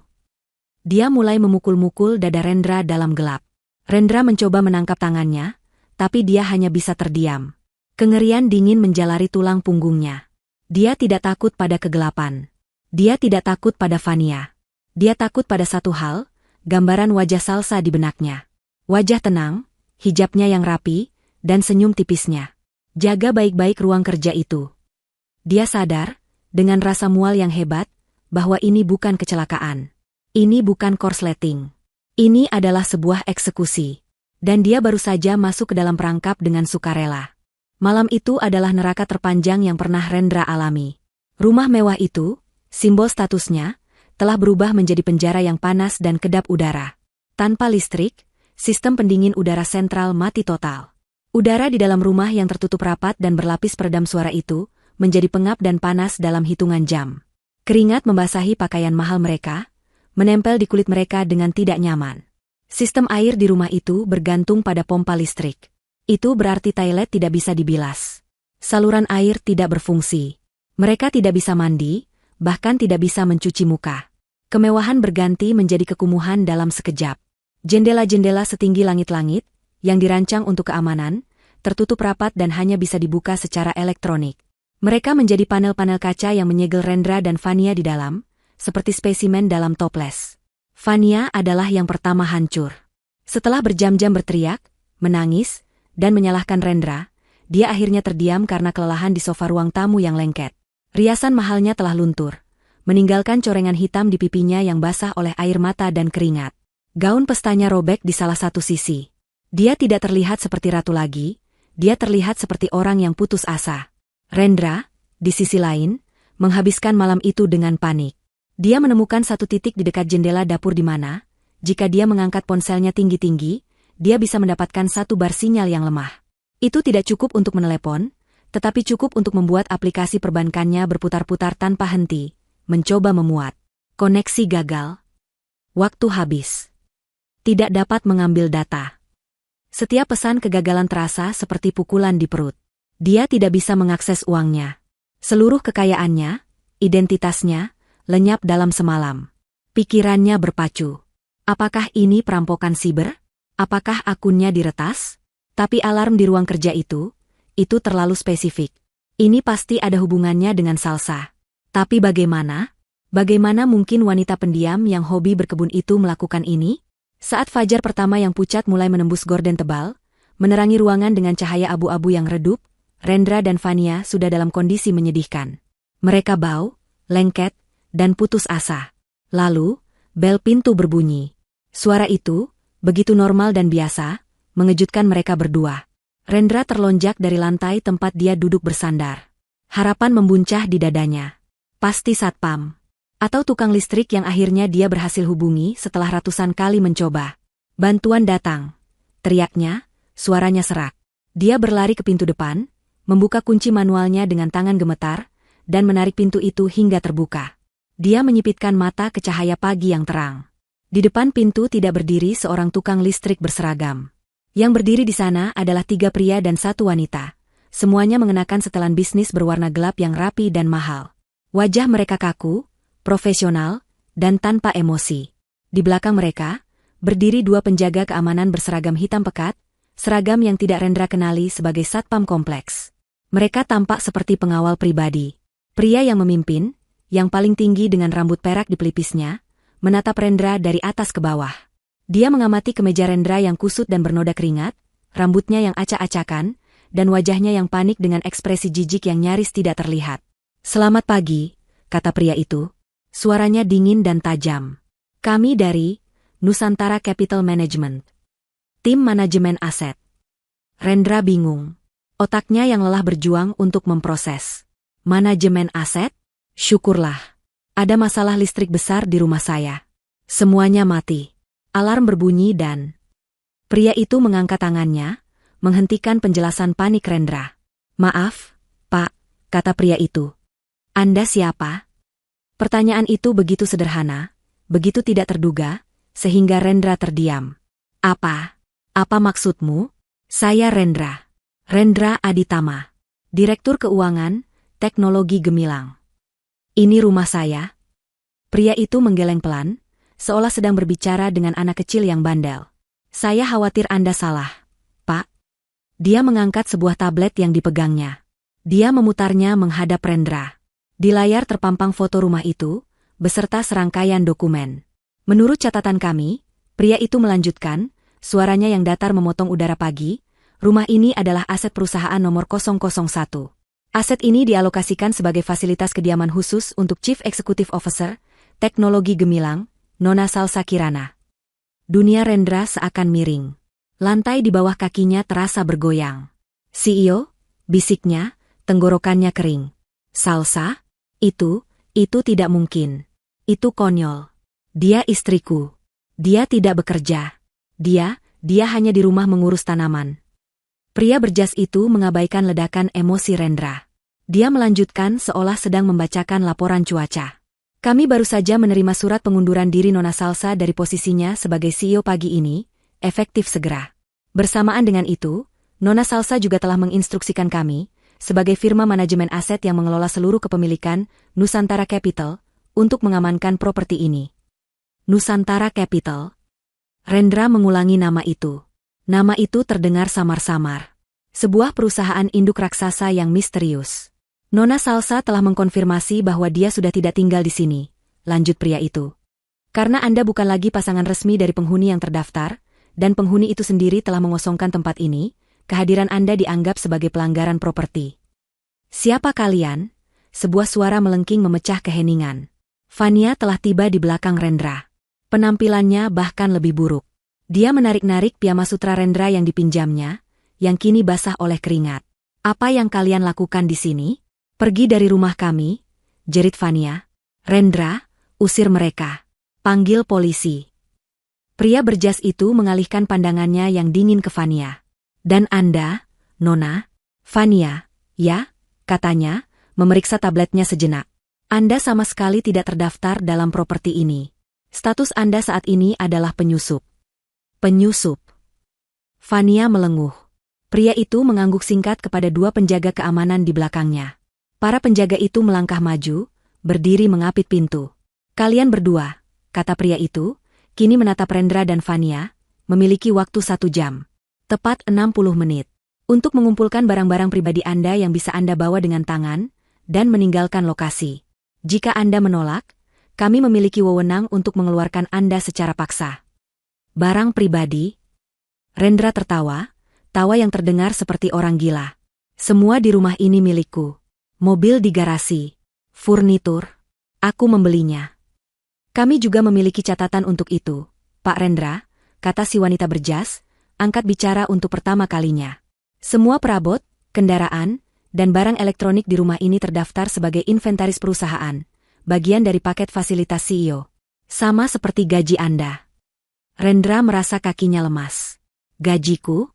Dia mulai memukul-mukul dada Rendra dalam gelap. Rendra mencoba menangkap tangannya, tapi dia hanya bisa terdiam. Kengerian dingin menjalari tulang punggungnya. Dia tidak takut pada kegelapan. Dia tidak takut pada Fania. Dia takut pada satu hal, gambaran wajah Salsa di benaknya. Wajah tenang, hijabnya yang rapi, dan senyum tipisnya. Jaga baik-baik ruang kerja itu. Dia sadar, dengan rasa mual yang hebat, bahwa ini bukan kecelakaan. Ini bukan korsleting. Ini adalah sebuah eksekusi. Dan dia baru saja masuk ke dalam perangkap dengan sukarela. Malam itu adalah neraka terpanjang yang pernah Rendra alami. Rumah mewah itu, simbol statusnya, telah berubah menjadi penjara yang panas dan kedap udara. Tanpa listrik, sistem pendingin udara sentral mati total. Udara di dalam rumah yang tertutup rapat dan berlapis peredam suara itu, menjadi pengap dan panas dalam hitungan jam. Keringat membasahi pakaian mahal mereka, menempel di kulit mereka dengan tidak nyaman. Sistem air di rumah itu bergantung pada pompa listrik. Itu berarti toilet tidak bisa dibilas. Saluran air tidak berfungsi. Mereka tidak bisa mandi, bahkan tidak bisa mencuci muka. Kemewahan berganti menjadi kekumuhan dalam sekejap. Jendela-jendela setinggi langit-langit, yang dirancang untuk keamanan, tertutup rapat dan hanya bisa dibuka secara elektronik. Mereka menjadi panel-panel kaca yang menyegel Rendra dan Fania di dalam, seperti spesimen dalam toples. Fania adalah yang pertama hancur. Setelah berjam-jam berteriak, menangis, dan menyalahkan Rendra, dia akhirnya terdiam karena kelelahan di sofa ruang tamu yang lengket. Riasan mahalnya telah luntur, meninggalkan corengan hitam di pipinya yang basah oleh air mata dan keringat. Gaun pestanya robek di salah satu sisi. Dia tidak terlihat seperti ratu lagi, dia terlihat seperti orang yang putus asa. Rendra, di sisi lain, menghabiskan malam itu dengan panik. Dia menemukan satu titik di dekat jendela dapur di mana, jika dia mengangkat ponselnya tinggi-tinggi, dia bisa mendapatkan satu bar sinyal yang lemah. Itu tidak cukup untuk menelepon, tetapi cukup untuk membuat aplikasi perbankannya berputar-putar tanpa henti, mencoba memuat. Koneksi gagal. Waktu habis. Tidak dapat mengambil data. Setiap pesan kegagalan terasa seperti pukulan di perut. Dia tidak bisa mengakses uangnya. Seluruh kekayaannya, identitasnya, lenyap dalam semalam. Pikirannya berpacu. Apakah ini perampokan siber? Apakah akunnya diretas? Tapi alarm di ruang kerja itu terlalu spesifik. Ini pasti ada hubungannya dengan Salsa. Tapi bagaimana? Bagaimana mungkin wanita pendiam yang hobi berkebun itu melakukan ini? Saat fajar pertama yang pucat mulai menembus gorden tebal, menerangi ruangan dengan cahaya abu-abu yang redup, Rendra dan Fania sudah dalam kondisi menyedihkan. Mereka bau, lengket, dan putus asa. Lalu, bel pintu berbunyi. Suara itu, begitu normal dan biasa, mengejutkan mereka berdua. Rendra terlonjak dari lantai tempat dia duduk bersandar. Harapan membuncah di dadanya. Pasti satpam. Atau tukang listrik yang akhirnya dia berhasil hubungi setelah ratusan kali mencoba. Bantuan datang. teriaknya, suaranya serak. Dia berlari ke pintu depan, membuka kunci manualnya dengan tangan gemetar, dan menarik pintu itu hingga terbuka. Dia menyipitkan mata ke cahaya pagi yang terang. Di depan pintu tidak berdiri seorang tukang listrik berseragam. Yang berdiri di sana adalah 3 pria dan 1 wanita. Semuanya mengenakan setelan bisnis berwarna gelap yang rapi dan mahal. Wajah mereka kaku, profesional, dan tanpa emosi. Di belakang mereka, berdiri 2 penjaga keamanan berseragam hitam pekat, seragam yang tidak Rendra kenali sebagai satpam kompleks. Mereka tampak seperti pengawal pribadi. Pria yang memimpin, yang paling tinggi dengan rambut perak di pelipisnya, menatap Rendra dari atas ke bawah. Dia mengamati kemeja Rendra yang kusut dan bernoda keringat, rambutnya yang acak-acakan, dan wajahnya yang panik dengan ekspresi jijik yang nyaris tidak terlihat. "Selamat pagi," kata pria itu. Suaranya dingin dan tajam. "Kami dari Nusantara Capital Management. Tim manajemen aset." Rendra bingung. Otaknya yang lelah berjuang untuk memproses. "Manajemen aset? Syukurlah. Ada masalah listrik besar di rumah saya. Semuanya mati." Alarm berbunyi dan pria itu mengangkat tangannya, menghentikan penjelasan panik Rendra. "Maaf, Pak," kata pria itu. "Anda siapa?" Pertanyaan itu begitu sederhana, begitu tidak terduga, sehingga Rendra terdiam. Apa maksudmu?" "Saya Rendra. Rendra Aditama. Direktur Keuangan, Teknologi Gemilang. Ini rumah saya." Pria itu menggeleng pelan, seolah sedang berbicara dengan anak kecil yang bandel. "Saya khawatir Anda salah, Pak." Dia mengangkat sebuah tablet yang dipegangnya. Dia memutarnya menghadap Rendra. Di layar terpampang foto rumah itu, beserta serangkaian dokumen. "Menurut catatan kami," pria itu melanjutkan, suaranya yang datar memotong udara pagi, "rumah ini adalah aset perusahaan nomor 001. Aset ini dialokasikan sebagai fasilitas kediaman khusus untuk Chief Executive Officer, Teknologi Gemilang, Nona Salsa Kirana." Dunia Rendra seakan miring. Lantai di bawah kakinya terasa bergoyang. "CEO?" bisiknya, tenggorokannya kering. "Salsa? Itu tidak mungkin. Itu konyol. Dia istriku. Dia tidak bekerja. Dia hanya di rumah mengurus tanaman." Pria berjas itu mengabaikan ledakan emosi Rendra. Dia melanjutkan seolah sedang membacakan laporan cuaca. "Kami baru saja menerima surat pengunduran diri Nona Salsa dari posisinya sebagai CEO pagi ini, efektif segera. Bersamaan dengan itu, Nona Salsa juga telah menginstruksikan kami, sebagai firma manajemen aset yang mengelola seluruh kepemilikan Nusantara Capital, untuk mengamankan properti ini." Nusantara Capital. Rendra mengulangi nama itu. Nama itu terdengar samar-samar. Sebuah perusahaan induk raksasa yang misterius. "Nona Salsa telah mengkonfirmasi bahwa dia sudah tidak tinggal di sini," lanjut pria itu. "Karena Anda bukan lagi pasangan resmi dari penghuni yang terdaftar, dan penghuni itu sendiri telah mengosongkan tempat ini, kehadiran Anda dianggap sebagai pelanggaran properti." "Siapa kalian?" Sebuah suara melengking memecah keheningan. Fania telah tiba di belakang Rendra. Penampilannya bahkan lebih buruk. Dia menarik-narik piyama sutra Rendra yang dipinjamnya, yang kini basah oleh keringat. "Apa yang kalian lakukan di sini?" "Pergi dari rumah kami," jerit Fania. "Rendra, usir mereka. Panggil polisi." Pria berjas itu mengalihkan pandangannya yang dingin ke Fania. "Dan Anda, Nona?" "Fania, ya," katanya, memeriksa tabletnya sejenak. "Anda sama sekali tidak terdaftar dalam properti ini. Status Anda saat ini adalah penyusup." "Penyusup?" Fania melenguh. Pria itu mengangguk singkat kepada 2 penjaga keamanan di belakangnya. Para penjaga itu melangkah maju, berdiri mengapit pintu. "Kalian berdua," kata pria itu, kini menatap Rendra dan Fania, "memiliki waktu 1 jam. Tepat 60 menit. Untuk mengumpulkan barang-barang pribadi Anda yang bisa Anda bawa dengan tangan, dan meninggalkan lokasi. Jika Anda menolak, kami memiliki wewenang untuk mengeluarkan Anda secara paksa." "Barang pribadi?" Rendra tertawa, tawa yang terdengar seperti orang gila. "Semua di rumah ini milikku. Mobil di garasi. Furnitur. Aku membelinya." "Kami juga memiliki catatan untuk itu, Pak Rendra," kata si wanita berjas, angkat bicara untuk pertama kalinya. "Semua perabot, kendaraan, dan barang elektronik di rumah ini terdaftar sebagai inventaris perusahaan, bagian dari paket fasilitas CEO. Sama seperti gaji Anda." Rendra merasa kakinya lemas. Gajiku?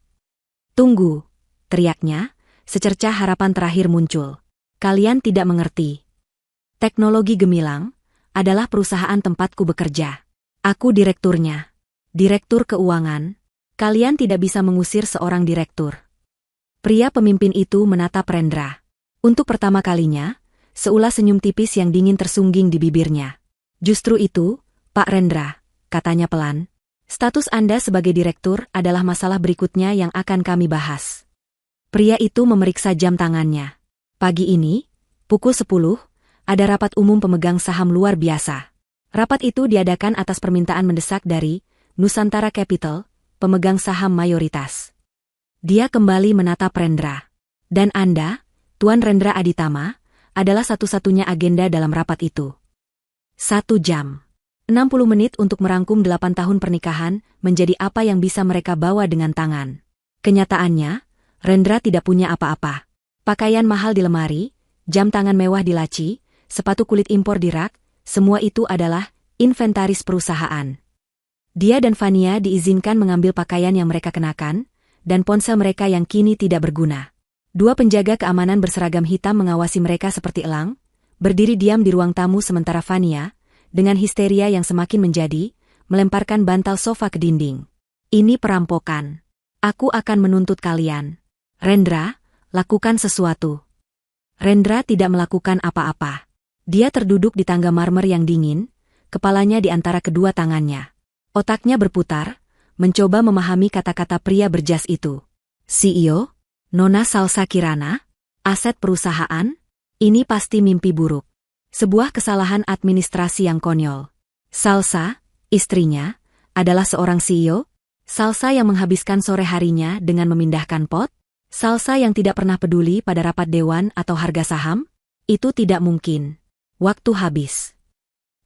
Tunggu, teriaknya, secercah harapan terakhir muncul. Kalian tidak mengerti. Teknologi Gemilang adalah perusahaan tempatku bekerja. Aku direkturnya. Direktur keuangan. Kalian tidak bisa mengusir seorang direktur. Pria pemimpin itu menatap Rendra. Untuk pertama kalinya, seulas senyum tipis yang dingin tersungging di bibirnya. Justru itu, Pak Rendra, katanya pelan. Status Anda sebagai direktur adalah masalah berikutnya yang akan kami bahas. Pria itu memeriksa jam tangannya. Pagi ini, pukul 10, ada rapat umum pemegang saham luar biasa. Rapat itu diadakan atas permintaan mendesak dari Nusantara Capital, pemegang saham mayoritas. Dia kembali menatap Rendra. Dan Anda, Tuan Rendra Aditama, adalah satu-satunya agenda dalam rapat itu. 1 jam. 60 menit untuk merangkum 8 tahun pernikahan menjadi apa yang bisa mereka bawa dengan tangan. Kenyataannya, Rendra tidak punya apa-apa. Pakaian mahal di lemari, jam tangan mewah di laci, sepatu kulit impor di rak, semua itu adalah inventaris perusahaan. Dia dan Fania diizinkan mengambil pakaian yang mereka kenakan, dan ponsel mereka yang kini tidak berguna. 2 penjaga keamanan berseragam hitam mengawasi mereka seperti elang, berdiri diam di ruang tamu sementara Fania, dengan histeria yang semakin menjadi, melemparkan bantal sofa ke dinding. Ini perampokan. Aku akan menuntut kalian. Rendra, lakukan sesuatu. Rendra tidak melakukan apa-apa. Dia terduduk di tangga marmer yang dingin, kepalanya di antara kedua tangannya. Otaknya berputar, mencoba memahami kata-kata pria berjas itu. CEO? Nona Salsa Kirana? Aset perusahaan? Ini pasti mimpi buruk. Sebuah kesalahan administrasi yang konyol. Salsa, istrinya, adalah seorang CEO? Salsa yang menghabiskan sore harinya dengan memindahkan pot? Salsa yang tidak pernah peduli pada rapat dewan atau harga saham? Itu tidak mungkin. Waktu habis.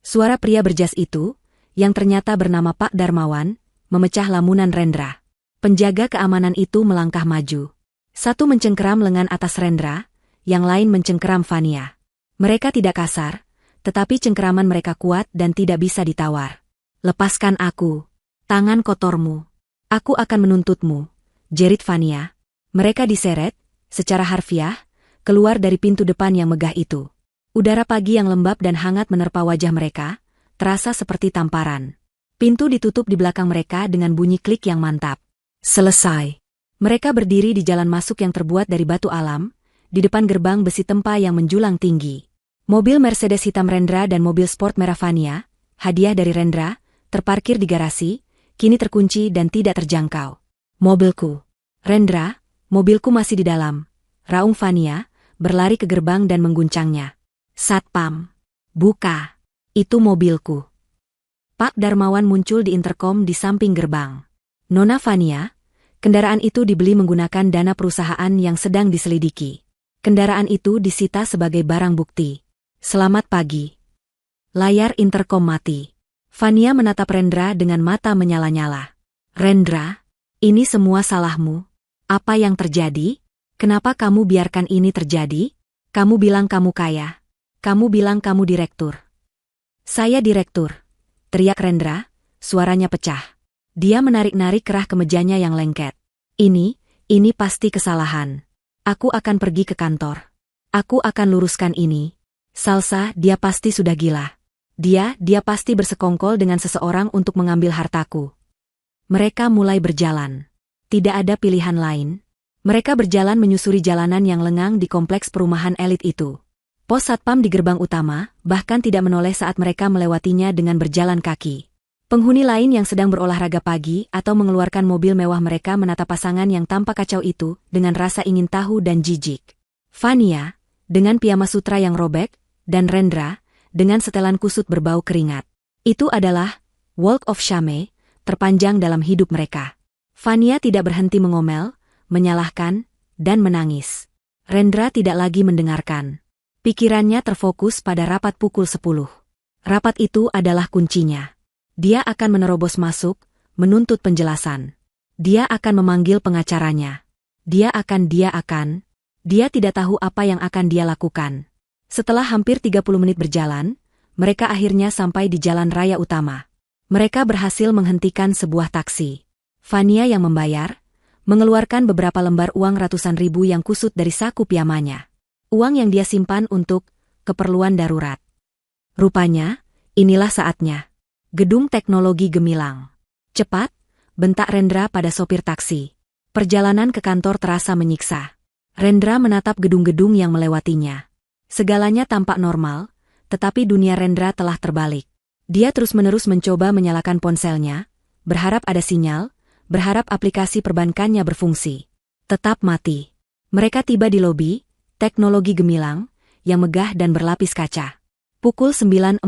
Suara pria berjas itu, yang ternyata bernama Pak Darmawan, memecah lamunan Rendra. Penjaga keamanan itu melangkah maju. Satu mencengkeram lengan atas Rendra, yang lain mencengkeram Fania. Mereka tidak kasar, tetapi cengkeraman mereka kuat dan tidak bisa ditawar. Lepaskan aku. Tangan kotormu. Aku akan menuntutmu, jerit Fania. Mereka diseret, secara harfiah, keluar dari pintu depan yang megah itu. Udara pagi yang lembab dan hangat menerpa wajah mereka, terasa seperti tamparan. Pintu ditutup di belakang mereka dengan bunyi klik yang mantap. Selesai. Mereka berdiri di jalan masuk yang terbuat dari batu alam, di depan gerbang besi tempa yang menjulang tinggi. Mobil Mercedes hitam Rendra dan mobil sport merah Fania, hadiah dari Rendra, terparkir di garasi, kini terkunci dan tidak terjangkau. Mobilku. Rendra, mobilku masih di dalam. Raung Fania, berlari ke gerbang dan mengguncangnya. Satpam. Buka. Itu mobilku. Pak Darmawan muncul di interkom di samping gerbang. Nona Fania, kendaraan itu dibeli menggunakan dana perusahaan yang sedang diselidiki. Kendaraan itu disita sebagai barang bukti. Selamat pagi. Layar interkom mati. Fania menatap Rendra dengan mata menyala-nyala. Rendra, ini semua salahmu. Apa yang terjadi? Kenapa kamu biarkan ini terjadi? Kamu bilang kamu kaya. Kamu bilang kamu direktur. Saya direktur. Teriak Rendra, suaranya pecah. Dia menarik-narik kerah kemejanya yang lengket. Ini pasti kesalahan. Aku akan pergi ke kantor. Aku akan luruskan ini. Salsa, dia pasti sudah gila. Dia pasti bersekongkol dengan seseorang untuk mengambil hartaku. Mereka mulai berjalan. Tidak ada pilihan lain. Mereka berjalan menyusuri jalanan yang lengang di kompleks perumahan elit itu. Pos satpam di gerbang utama, bahkan tidak menoleh saat mereka melewatinya dengan berjalan kaki. Penghuni lain yang sedang berolahraga pagi atau mengeluarkan mobil mewah mereka menatap pasangan yang tampak kacau itu dengan rasa ingin tahu dan jijik. Fania, dengan piyama sutra yang robek, dan Rendra, dengan setelan kusut berbau keringat. Itu adalah walk of shame terpanjang dalam hidup mereka. Fania tidak berhenti mengomel, menyalahkan, dan menangis. Rendra tidak lagi mendengarkan. Pikirannya terfokus pada rapat pukul 10. Rapat itu adalah kuncinya. Dia akan menerobos masuk, menuntut penjelasan. Dia akan memanggil pengacaranya. Dia tidak tahu apa yang akan dia lakukan. Setelah hampir 30 menit berjalan, mereka akhirnya sampai di jalan raya utama. Mereka berhasil menghentikan sebuah taksi. Fania yang membayar, mengeluarkan beberapa lembar uang ratusan ribu yang kusut dari saku piyamanya. Uang yang dia simpan untuk keperluan darurat. Rupanya, inilah saatnya. Gedung teknologi gemilang. Cepat, bentak Rendra pada sopir taksi. Perjalanan ke kantor terasa menyiksa. Rendra menatap gedung-gedung yang melewatinya. Segalanya tampak normal, tetapi dunia Rendra telah terbalik. Dia terus-menerus mencoba menyalakan ponselnya, berharap ada sinyal, berharap aplikasi perbankannya berfungsi. Tetap mati. Mereka tiba di lobi, teknologi gemilang, yang megah dan berlapis kaca. Pukul 9.45.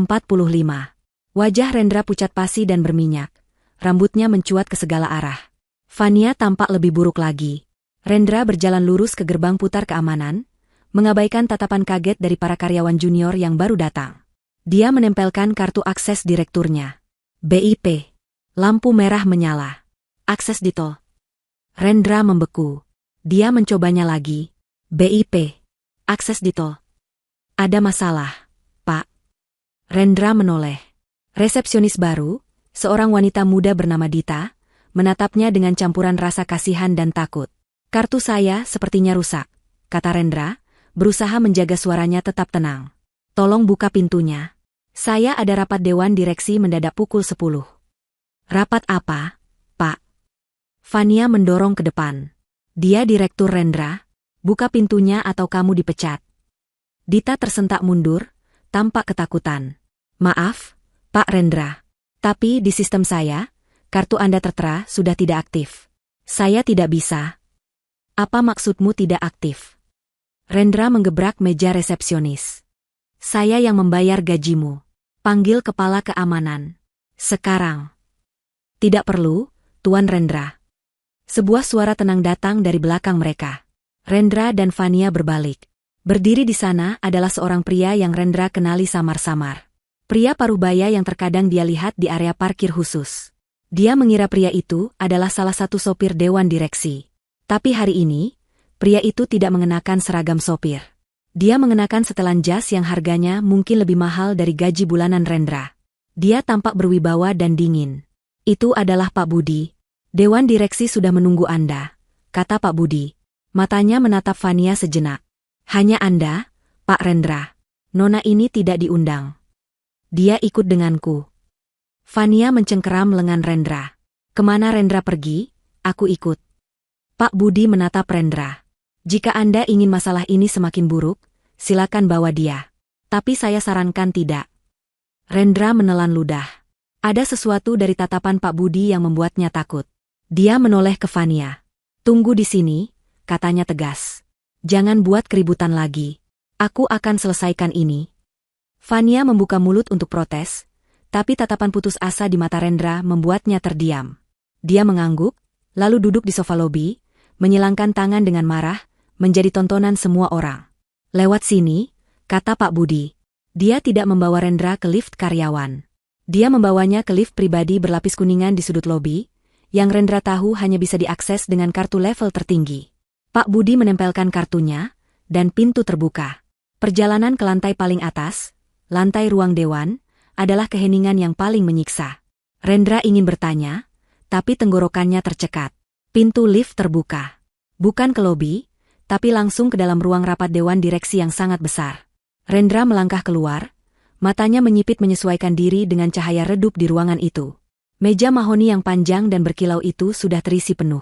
Wajah Rendra pucat pasi dan berminyak. Rambutnya mencuat ke segala arah. Fania tampak lebih buruk lagi. Rendra berjalan lurus ke gerbang putar keamanan, mengabaikan tatapan kaget dari para karyawan junior yang baru datang. Dia menempelkan kartu akses direkturnya. BIP. Lampu merah menyala. Akses di tol. Rendra membeku. Dia mencobanya lagi. BIP. Akses di tol. Ada masalah, Pak. Rendra menoleh. Resepsionis baru, seorang wanita muda bernama Dita, menatapnya dengan campuran rasa kasihan dan takut. Kartu saya sepertinya rusak, kata Rendra, berusaha menjaga suaranya tetap tenang. Tolong buka pintunya. Saya ada rapat dewan direksi mendadak pukul 10. Rapat apa, Pak? Fania mendorong ke depan. Dia direktur Rendra, buka pintunya atau kamu dipecat. Dita tersentak mundur, tampak ketakutan. Maaf, Pak Rendra. Tapi di sistem saya, kartu Anda tertera sudah tidak aktif. Saya tidak bisa. Apa maksudmu tidak aktif? Rendra menggebrak meja resepsionis. Saya yang membayar gajimu. Panggil kepala keamanan. Sekarang. Tidak perlu, Tuan Rendra. Sebuah suara tenang datang dari belakang mereka. Rendra dan Fania berbalik. Berdiri di sana adalah seorang pria yang Rendra kenali samar-samar. Pria parubaya yang terkadang dia lihat di area parkir khusus. Dia mengira pria itu adalah salah satu sopir dewan direksi. Tapi hari ini, pria itu tidak mengenakan seragam sopir. Dia mengenakan setelan jas yang harganya mungkin lebih mahal dari gaji bulanan Rendra. Dia tampak berwibawa dan dingin. Itu adalah Pak Budi. Dewan direksi sudah menunggu Anda, kata Pak Budi. Matanya menatap Fania sejenak. Hanya Anda, Pak Rendra. Nona ini tidak diundang. Dia ikut denganku. Fania mencengkeram lengan Rendra. Kemana Rendra pergi, aku ikut. Pak Budi menatap Rendra. Jika Anda ingin masalah ini semakin buruk, silakan bawa dia. Tapi saya sarankan tidak. Rendra menelan ludah. Ada sesuatu dari tatapan Pak Budi yang membuatnya takut. Dia menoleh ke Fania. Tunggu di sini, katanya tegas. Jangan buat keributan lagi. Aku akan selesaikan ini. Fania membuka mulut untuk protes, tapi tatapan putus asa di mata Rendra membuatnya terdiam. Dia mengangguk, lalu duduk di sofa lobi, menyilangkan tangan dengan marah, menjadi tontonan semua orang. Lewat sini, kata Pak Budi. Dia tidak membawa Rendra ke lift karyawan. Dia membawanya ke lift pribadi berlapis kuningan di sudut lobi, yang Rendra tahu hanya bisa diakses dengan kartu level tertinggi. Pak Budi menempelkan kartunya, dan pintu terbuka. Perjalanan ke lantai paling atas, lantai ruang dewan, adalah keheningan yang paling menyiksa. Rendra ingin bertanya, tapi tenggorokannya tercekat. Pintu lift terbuka. Bukan ke lobi, tapi langsung ke dalam ruang rapat dewan direksi yang sangat besar. Rendra melangkah keluar, matanya menyipit menyesuaikan diri dengan cahaya redup di ruangan itu. Meja mahoni yang panjang dan berkilau itu sudah terisi penuh.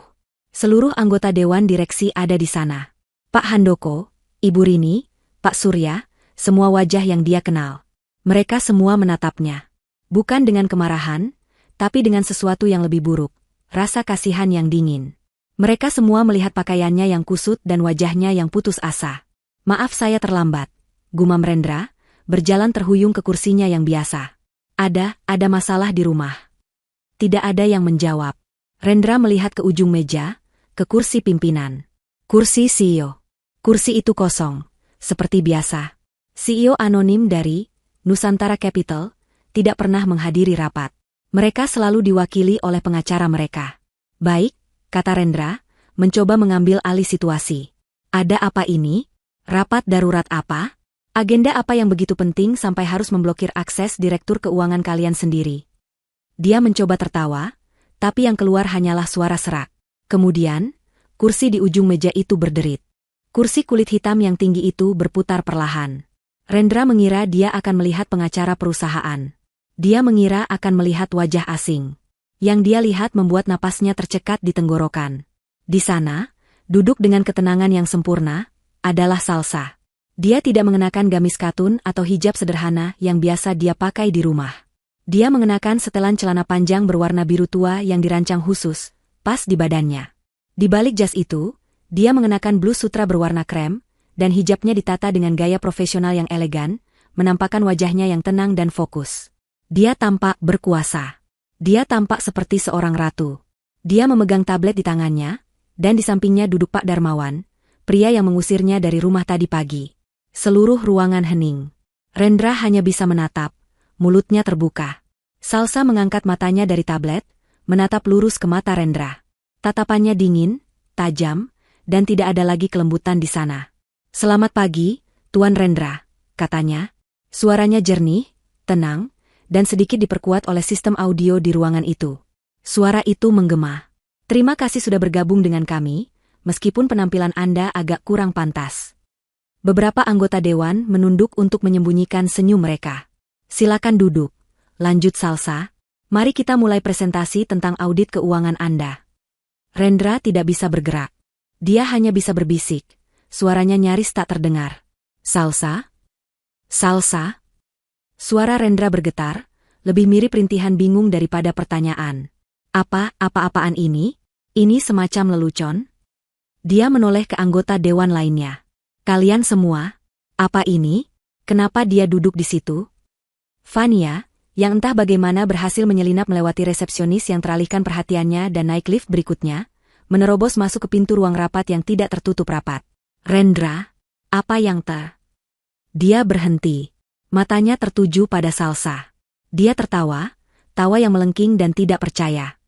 Seluruh anggota dewan direksi ada di sana. Pak Handoko, Ibu Rini, Pak Surya, semua wajah yang dia kenal. Mereka semua menatapnya. Bukan dengan kemarahan, tapi dengan sesuatu yang lebih buruk. Rasa kasihan yang dingin. Mereka semua melihat pakaiannya yang kusut dan wajahnya yang putus asa. Maaf saya terlambat, gumam Rendra, berjalan terhuyung ke kursinya yang biasa. Ada masalah di rumah. Tidak ada yang menjawab. Rendra melihat ke ujung meja, ke kursi pimpinan. Kursi CEO. Kursi itu kosong, seperti biasa. CEO anonim dari Nusantara Capital tidak pernah menghadiri rapat. Mereka selalu diwakili oleh pengacara mereka. Baik, kata Rendra, mencoba mengambil alih situasi. Ada apa ini? Rapat darurat apa? Agenda apa yang begitu penting sampai harus memblokir akses direktur keuangan kalian sendiri? Dia mencoba tertawa, Tapi yang keluar hanyalah suara serak. Kemudian, kursi di ujung meja itu berderit. Kursi kulit hitam yang tinggi itu berputar perlahan. Rendra mengira dia akan melihat pengacara perusahaan. Dia mengira akan melihat wajah asing. Yang dia lihat membuat napasnya tercekat di tenggorokan. Di sana, duduk dengan ketenangan yang sempurna, adalah Salsa. Dia tidak mengenakan gamis katun atau hijab sederhana yang biasa dia pakai di rumah. Dia mengenakan setelan celana panjang berwarna biru tua yang dirancang khusus, pas di badannya. Di balik jas itu, dia mengenakan blus sutra berwarna krem, dan hijabnya ditata dengan gaya profesional yang elegan, menampakkan wajahnya yang tenang dan fokus. Dia tampak berkuasa. Dia tampak seperti seorang ratu. Dia memegang tablet di tangannya, dan di sampingnya duduk Pak Darmawan, pria yang mengusirnya dari rumah tadi pagi. Seluruh ruangan hening. Rendra hanya bisa menatap. Mulutnya terbuka. Salsa mengangkat matanya dari tablet, menatap lurus ke mata Rendra. Tatapannya dingin, tajam, dan tidak ada lagi kelembutan di sana. "Selamat pagi, Tuan Rendra," katanya. Suaranya jernih, tenang, dan sedikit diperkuat oleh sistem audio di ruangan itu. Suara itu menggema. "Terima kasih sudah bergabung dengan kami, meskipun penampilan Anda agak kurang pantas." Beberapa anggota dewan menunduk untuk menyembunyikan senyum mereka. "Silakan duduk," lanjut Salsa. "Mari kita mulai presentasi tentang audit keuangan Anda." Rendra tidak bisa bergerak. Dia hanya bisa berbisik. Suaranya nyaris tak terdengar. "Salsa? Salsa?" Suara Rendra bergetar, lebih mirip rintihan bingung daripada pertanyaan. Apa-apaan ini? Ini semacam lelucon?" Dia menoleh ke anggota dewan lainnya. "Kalian semua? Apa ini? Kenapa dia duduk di situ?" Fania, yang entah bagaimana berhasil menyelinap melewati resepsionis yang teralihkan perhatiannya dan naik lift berikutnya, menerobos masuk ke pintu ruang rapat yang tidak tertutup rapat. "Rendra, apa yang Dia berhenti. Matanya tertuju pada Salsa. Dia tertawa, tawa yang melengking dan tidak percaya.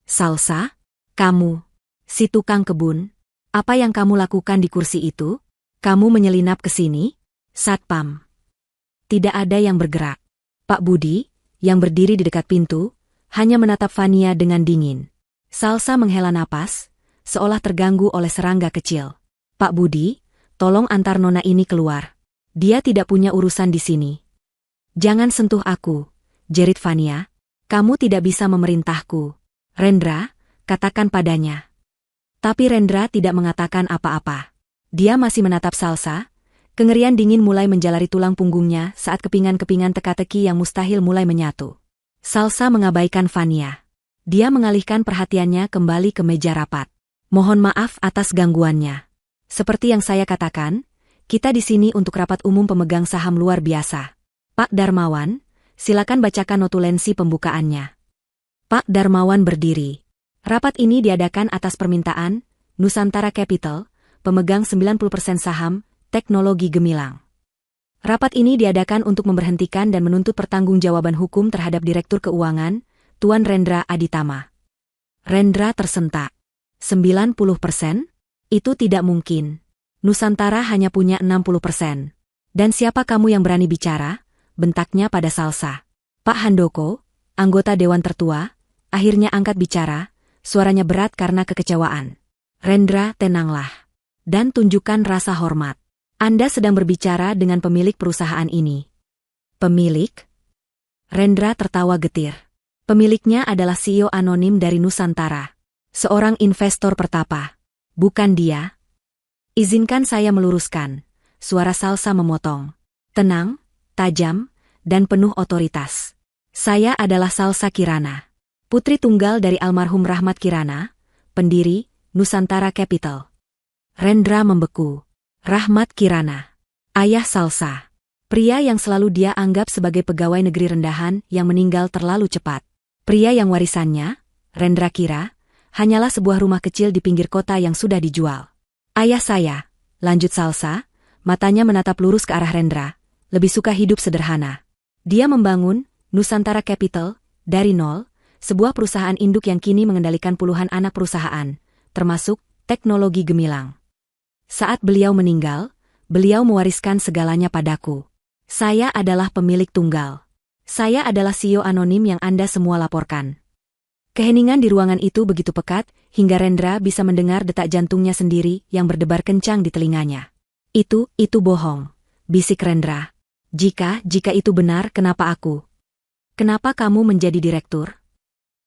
"Salsa? Kamu? Si tukang kebun? Apa yang kamu lakukan di kursi itu? Kamu menyelinap ke sini?" "Satpam." Tidak ada yang bergerak. Pak Budi, yang berdiri di dekat pintu, hanya menatap Fania dengan dingin. Salsa menghela napas, seolah terganggu oleh serangga kecil. "Pak Budi, tolong antar nona ini keluar. Dia tidak punya urusan di sini." "Jangan sentuh aku," jerit Fania. "Kamu tidak bisa memerintahku." "Rendra, katakan padanya." Tapi Rendra tidak mengatakan apa-apa. Dia masih menatap Salsa. Kengerian dingin mulai menjalari tulang punggungnya saat kepingan-kepingan teka-teki yang mustahil mulai menyatu. Salsa mengabaikan Fania. Dia mengalihkan perhatiannya kembali ke meja rapat. "Mohon maaf atas gangguannya. Seperti yang saya katakan, kita di sini untuk rapat umum pemegang saham luar biasa. Pak Darmawan, silakan bacakan notulensi pembukaannya." Pak Darmawan berdiri. "Rapat ini diadakan atas permintaan Nusantara Capital, pemegang 90% saham Teknologi Gemilang. Rapat ini diadakan untuk memberhentikan dan menuntut pertanggungjawaban hukum terhadap Direktur Keuangan, Tuan Rendra Aditama." Rendra tersentak. 90%? Itu tidak mungkin. Nusantara hanya punya 60%. "Dan siapa kamu yang berani bicara?" bentaknya pada Salsa. Pak Handoko, anggota dewan tertua, akhirnya angkat bicara, suaranya berat karena kekecewaan. "Rendra, tenanglah. Dan tunjukkan rasa hormat. Anda sedang berbicara dengan pemilik perusahaan ini." "Pemilik?" Rendra tertawa getir. "Pemiliknya adalah CEO anonim dari Nusantara. Seorang investor pertapa. Bukan dia." "Izinkan saya meluruskan," suara Salsa memotong. Tenang, tajam, dan penuh otoritas. "Saya adalah Salsa Kirana, putri tunggal dari almarhum Rahmat Kirana, pendiri Nusantara Capital." Rendra membeku. Rahmat Kirana, ayah Salsa. Pria yang selalu dia anggap sebagai pegawai negeri rendahan yang meninggal terlalu cepat. Pria yang warisannya, Rendra kira, hanyalah sebuah rumah kecil di pinggir kota yang sudah dijual. "Ayah saya," lanjut Salsa, matanya menatap lurus ke arah Rendra, "lebih suka hidup sederhana. Dia membangun Nusantara Capital dari nol, sebuah perusahaan induk yang kini mengendalikan puluhan anak perusahaan, termasuk Teknologi Gemilang. Saat beliau meninggal, beliau mewariskan segalanya padaku. Saya adalah pemilik tunggal. Saya adalah CEO anonim yang Anda semua laporkan." Keheningan di ruangan itu begitu pekat, hingga Rendra bisa mendengar detak jantungnya sendiri yang berdebar kencang di telinganya. Itu bohong, bisik Rendra. Jika itu benar, kenapa aku? Kenapa kamu menjadi direktur?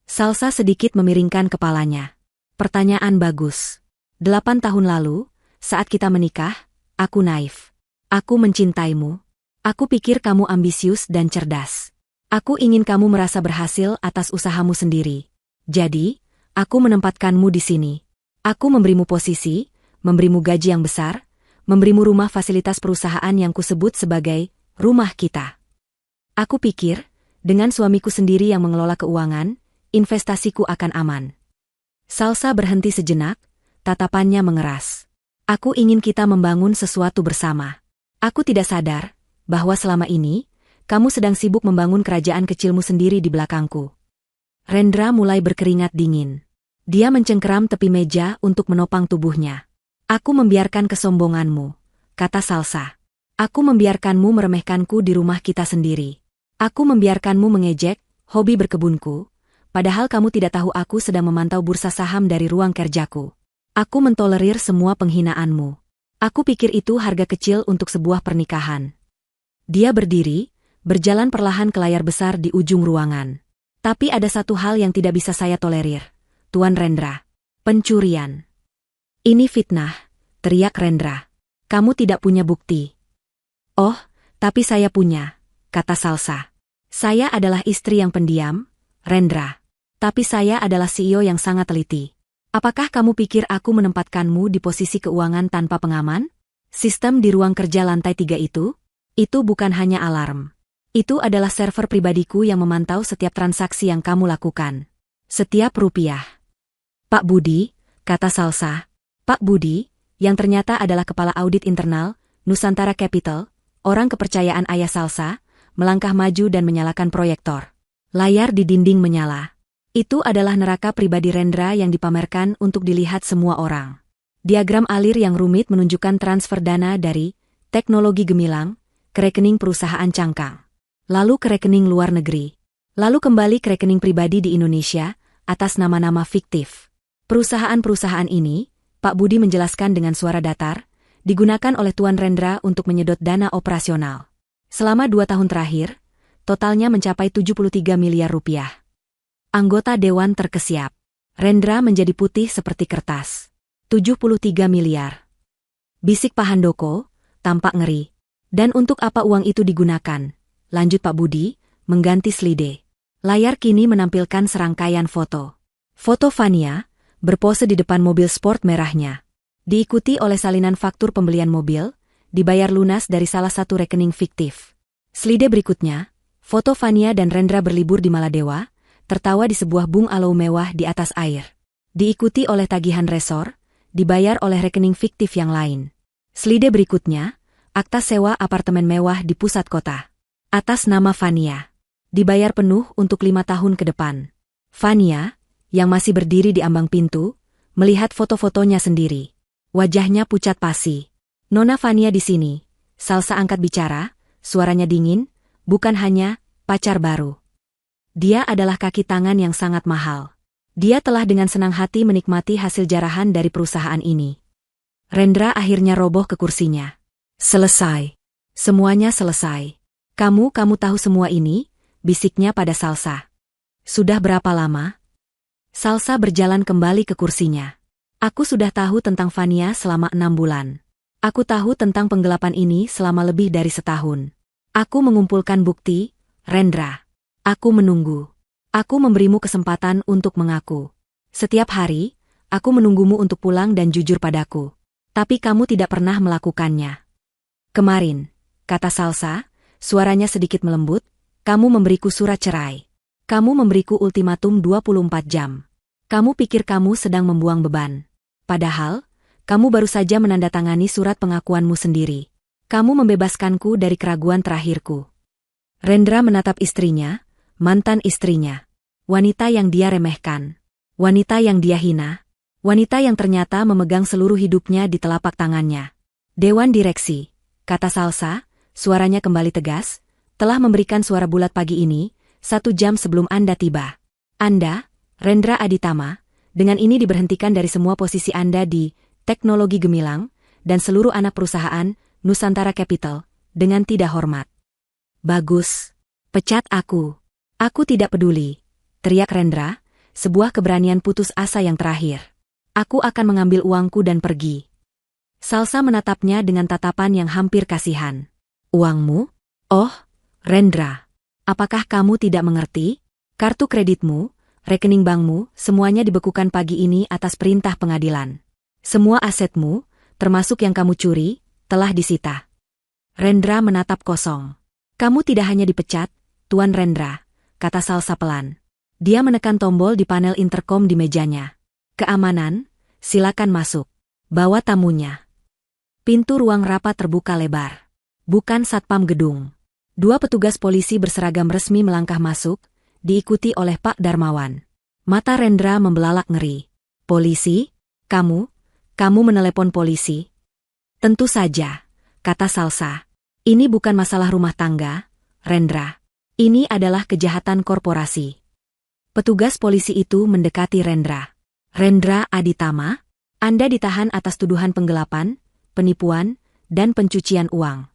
Salsa sedikit memiringkan kepalanya. Pertanyaan bagus. 8 tahun lalu, saat kita menikah, aku naif. Aku mencintaimu. Aku pikir kamu ambisius dan cerdas. Aku ingin kamu merasa berhasil atas usahamu sendiri. Jadi, aku menempatkanmu di sini. Aku memberimu posisi, memberimu gaji yang besar, memberimu rumah fasilitas perusahaan yang kusebut sebagai rumah kita. Aku pikir, dengan suamiku sendiri yang mengelola keuangan, investasiku akan aman. Salsa berhenti sejenak, tatapannya mengeras. Aku ingin kita membangun sesuatu bersama. Aku tidak sadar bahwa selama ini, kamu sedang sibuk membangun kerajaan kecilmu sendiri di belakangku. Rendra mulai berkeringat dingin. Dia mencengkeram tepi meja untuk menopang tubuhnya. Aku membiarkan kesombonganmu, kata Salsa. Aku membiarkanmu meremehkanku di rumah kita sendiri. Aku membiarkanmu mengejek hobi berkebunku, padahal kamu tidak tahu aku sedang memantau bursa saham dari ruang kerjaku. Aku mentolerir semua penghinaanmu. Aku pikir itu harga kecil untuk sebuah pernikahan. Dia berdiri, berjalan perlahan ke layar besar di ujung ruangan. Tapi ada satu hal yang tidak bisa saya tolerir, Tuan Rendra. Pencurian. Ini fitnah, teriak Rendra. Kamu tidak punya bukti. Oh, tapi saya punya, kata Salsa. Saya adalah istri yang pendiam, Rendra. Tapi saya adalah CEO yang sangat teliti. Apakah kamu pikir aku menempatkanmu di posisi keuangan tanpa pengaman? Sistem di ruang kerja lantai 3 itu bukan hanya alarm. Itu adalah server pribadiku yang memantau setiap transaksi yang kamu lakukan. Setiap rupiah. Pak Budi, kata Salsa. Pak Budi, yang ternyata adalah kepala audit internal, Nusantara Capital, orang kepercayaan ayah Salsa, melangkah maju dan menyalakan proyektor. Layar di dinding menyala. Itu adalah neraka pribadi Rendra yang dipamerkan untuk dilihat semua orang. Diagram alir yang rumit menunjukkan transfer dana dari teknologi gemilang ke rekening perusahaan cangkang. Lalu ke rekening luar negeri. Lalu kembali ke rekening pribadi di Indonesia, atas nama-nama fiktif. Perusahaan-perusahaan ini, Pak Budi menjelaskan dengan suara datar, digunakan oleh Tuan Rendra untuk menyedot dana operasional. Selama 2 tahun terakhir, totalnya mencapai 73 miliar rupiah. Anggota Dewan terkesiap. Rendra menjadi putih seperti kertas. 73 miliar. Bisik Pak Handoko, tampak ngeri. Dan untuk apa uang itu digunakan? Lanjut Pak Budi, mengganti slide. Layar kini menampilkan serangkaian foto. Foto Fania, berpose di depan mobil sport merahnya. Diikuti oleh salinan faktur pembelian mobil, dibayar lunas dari salah satu rekening fiktif. Slide berikutnya, foto Fania dan Rendra berlibur di Maladewa, tertawa di sebuah bungalow mewah di atas air. Diikuti oleh tagihan resor, dibayar oleh rekening fiktif yang lain. Slide berikutnya, akta sewa apartemen mewah di pusat kota. Atas nama Fania. Dibayar penuh untuk 5 tahun ke depan. Fania, yang masih berdiri di ambang pintu, melihat foto-fotonya sendiri. Wajahnya pucat pasi. Nona Fania di sini. Salsa angkat bicara, suaranya dingin, bukan hanya pacar baru. Dia adalah kaki tangan yang sangat mahal. Dia telah dengan senang hati menikmati hasil jarahan dari perusahaan ini. Rendra akhirnya roboh ke kursinya. Selesai. Semuanya selesai. Kamu tahu semua ini, bisiknya pada Salsa. Sudah berapa lama? Salsa berjalan kembali ke kursinya. Aku sudah tahu tentang Fania selama 6 bulan. Aku tahu tentang penggelapan ini selama lebih dari setahun. Aku mengumpulkan bukti, Rendra. Aku menunggu. Aku memberimu kesempatan untuk mengaku. Setiap hari, aku menunggumu untuk pulang dan jujur padaku. Tapi kamu tidak pernah melakukannya. Kemarin, kata Salsa, suaranya sedikit melembut, kamu memberiku surat cerai. Kamu memberiku ultimatum 24 jam. Kamu pikir kamu sedang membuang beban. Padahal, kamu baru saja menandatangani surat pengakuanmu sendiri. Kamu membebaskanku dari keraguan terakhirku. Rendra menatap istrinya, mantan istrinya. Wanita yang dia remehkan. Wanita yang dia hina. Wanita yang ternyata memegang seluruh hidupnya di telapak tangannya. Dewan direksi, kata Salsa, suaranya kembali tegas, telah memberikan suara bulat pagi ini, 1 jam sebelum Anda tiba. Anda, Rendra Aditama, dengan ini diberhentikan dari semua posisi Anda di Teknologi Gemilang dan seluruh anak perusahaan Nusantara Capital dengan tidak hormat. Bagus. Pecat aku. Aku tidak peduli, teriak Rendra, sebuah keberanian putus asa yang terakhir. Aku akan mengambil uangku dan pergi. Salsa menatapnya dengan tatapan yang hampir kasihan. Uangmu? Oh, Rendra. Apakah kamu tidak mengerti? Kartu kreditmu, rekening bankmu, semuanya dibekukan pagi ini atas perintah pengadilan. Semua asetmu, termasuk yang kamu curi, telah disita. Rendra menatap kosong. Kamu tidak hanya dipecat, Tuan Rendra, kata Salsa pelan. Dia menekan tombol di panel interkom di mejanya. Keamanan, silakan masuk. Bawa tamunya. Pintu ruang rapat terbuka lebar. Bukan satpam gedung. Dua petugas polisi berseragam resmi melangkah masuk, diikuti oleh Pak Darmawan. Mata Rendra membelalak ngeri. Polisi? Kamu menelepon polisi? Tentu saja, kata Salsa. Ini bukan masalah rumah tangga, Rendra. Ini adalah kejahatan korporasi. Petugas polisi itu mendekati Rendra. Rendra Aditama, Anda ditahan atas tuduhan penggelapan, penipuan, dan pencucian uang.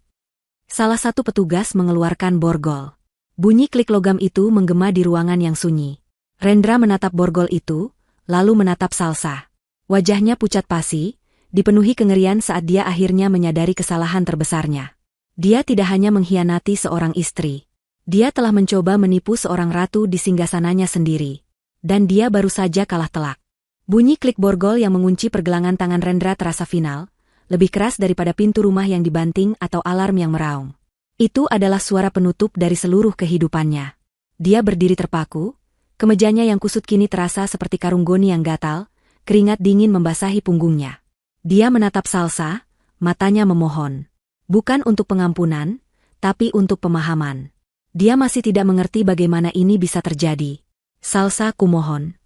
Salah satu petugas mengeluarkan borgol. Bunyi klik logam itu menggema di ruangan yang sunyi. Rendra menatap borgol itu, lalu menatap Salsa. Wajahnya pucat pasi, dipenuhi kengerian saat dia akhirnya menyadari kesalahan terbesarnya. Dia tidak hanya mengkhianati seorang istri. Dia telah mencoba menipu seorang ratu di singgasananya sendiri. Dan dia baru saja kalah telak. Bunyi klik borgol yang mengunci pergelangan tangan Rendra terasa final, lebih keras daripada pintu rumah yang dibanting atau alarm yang meraung. Itu adalah suara penutup dari seluruh kehidupannya. Dia berdiri terpaku, kemejanya yang kusut kini terasa seperti karung goni yang gatal, keringat dingin membasahi punggungnya. Dia menatap Salsa, matanya memohon. Bukan untuk pengampunan, tapi untuk pemahaman. Dia masih tidak mengerti bagaimana ini bisa terjadi. Salsa, kumohon.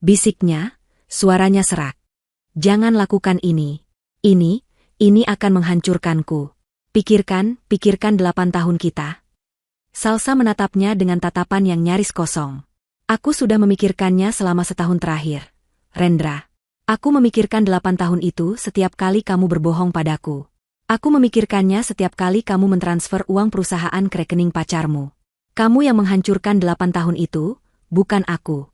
Bisiknya, suaranya serak. Jangan lakukan ini. Ini akan menghancurkanku. Pikirkan 8 tahun kita. Salsa menatapnya dengan tatapan yang nyaris kosong. Aku sudah memikirkannya selama setahun terakhir. Rendra. Aku memikirkan 8 tahun itu setiap kali kamu berbohong padaku. Aku memikirkannya setiap kali kamu mentransfer uang perusahaan ke rekening pacarmu. Kamu yang menghancurkan 8 tahun itu, bukan aku.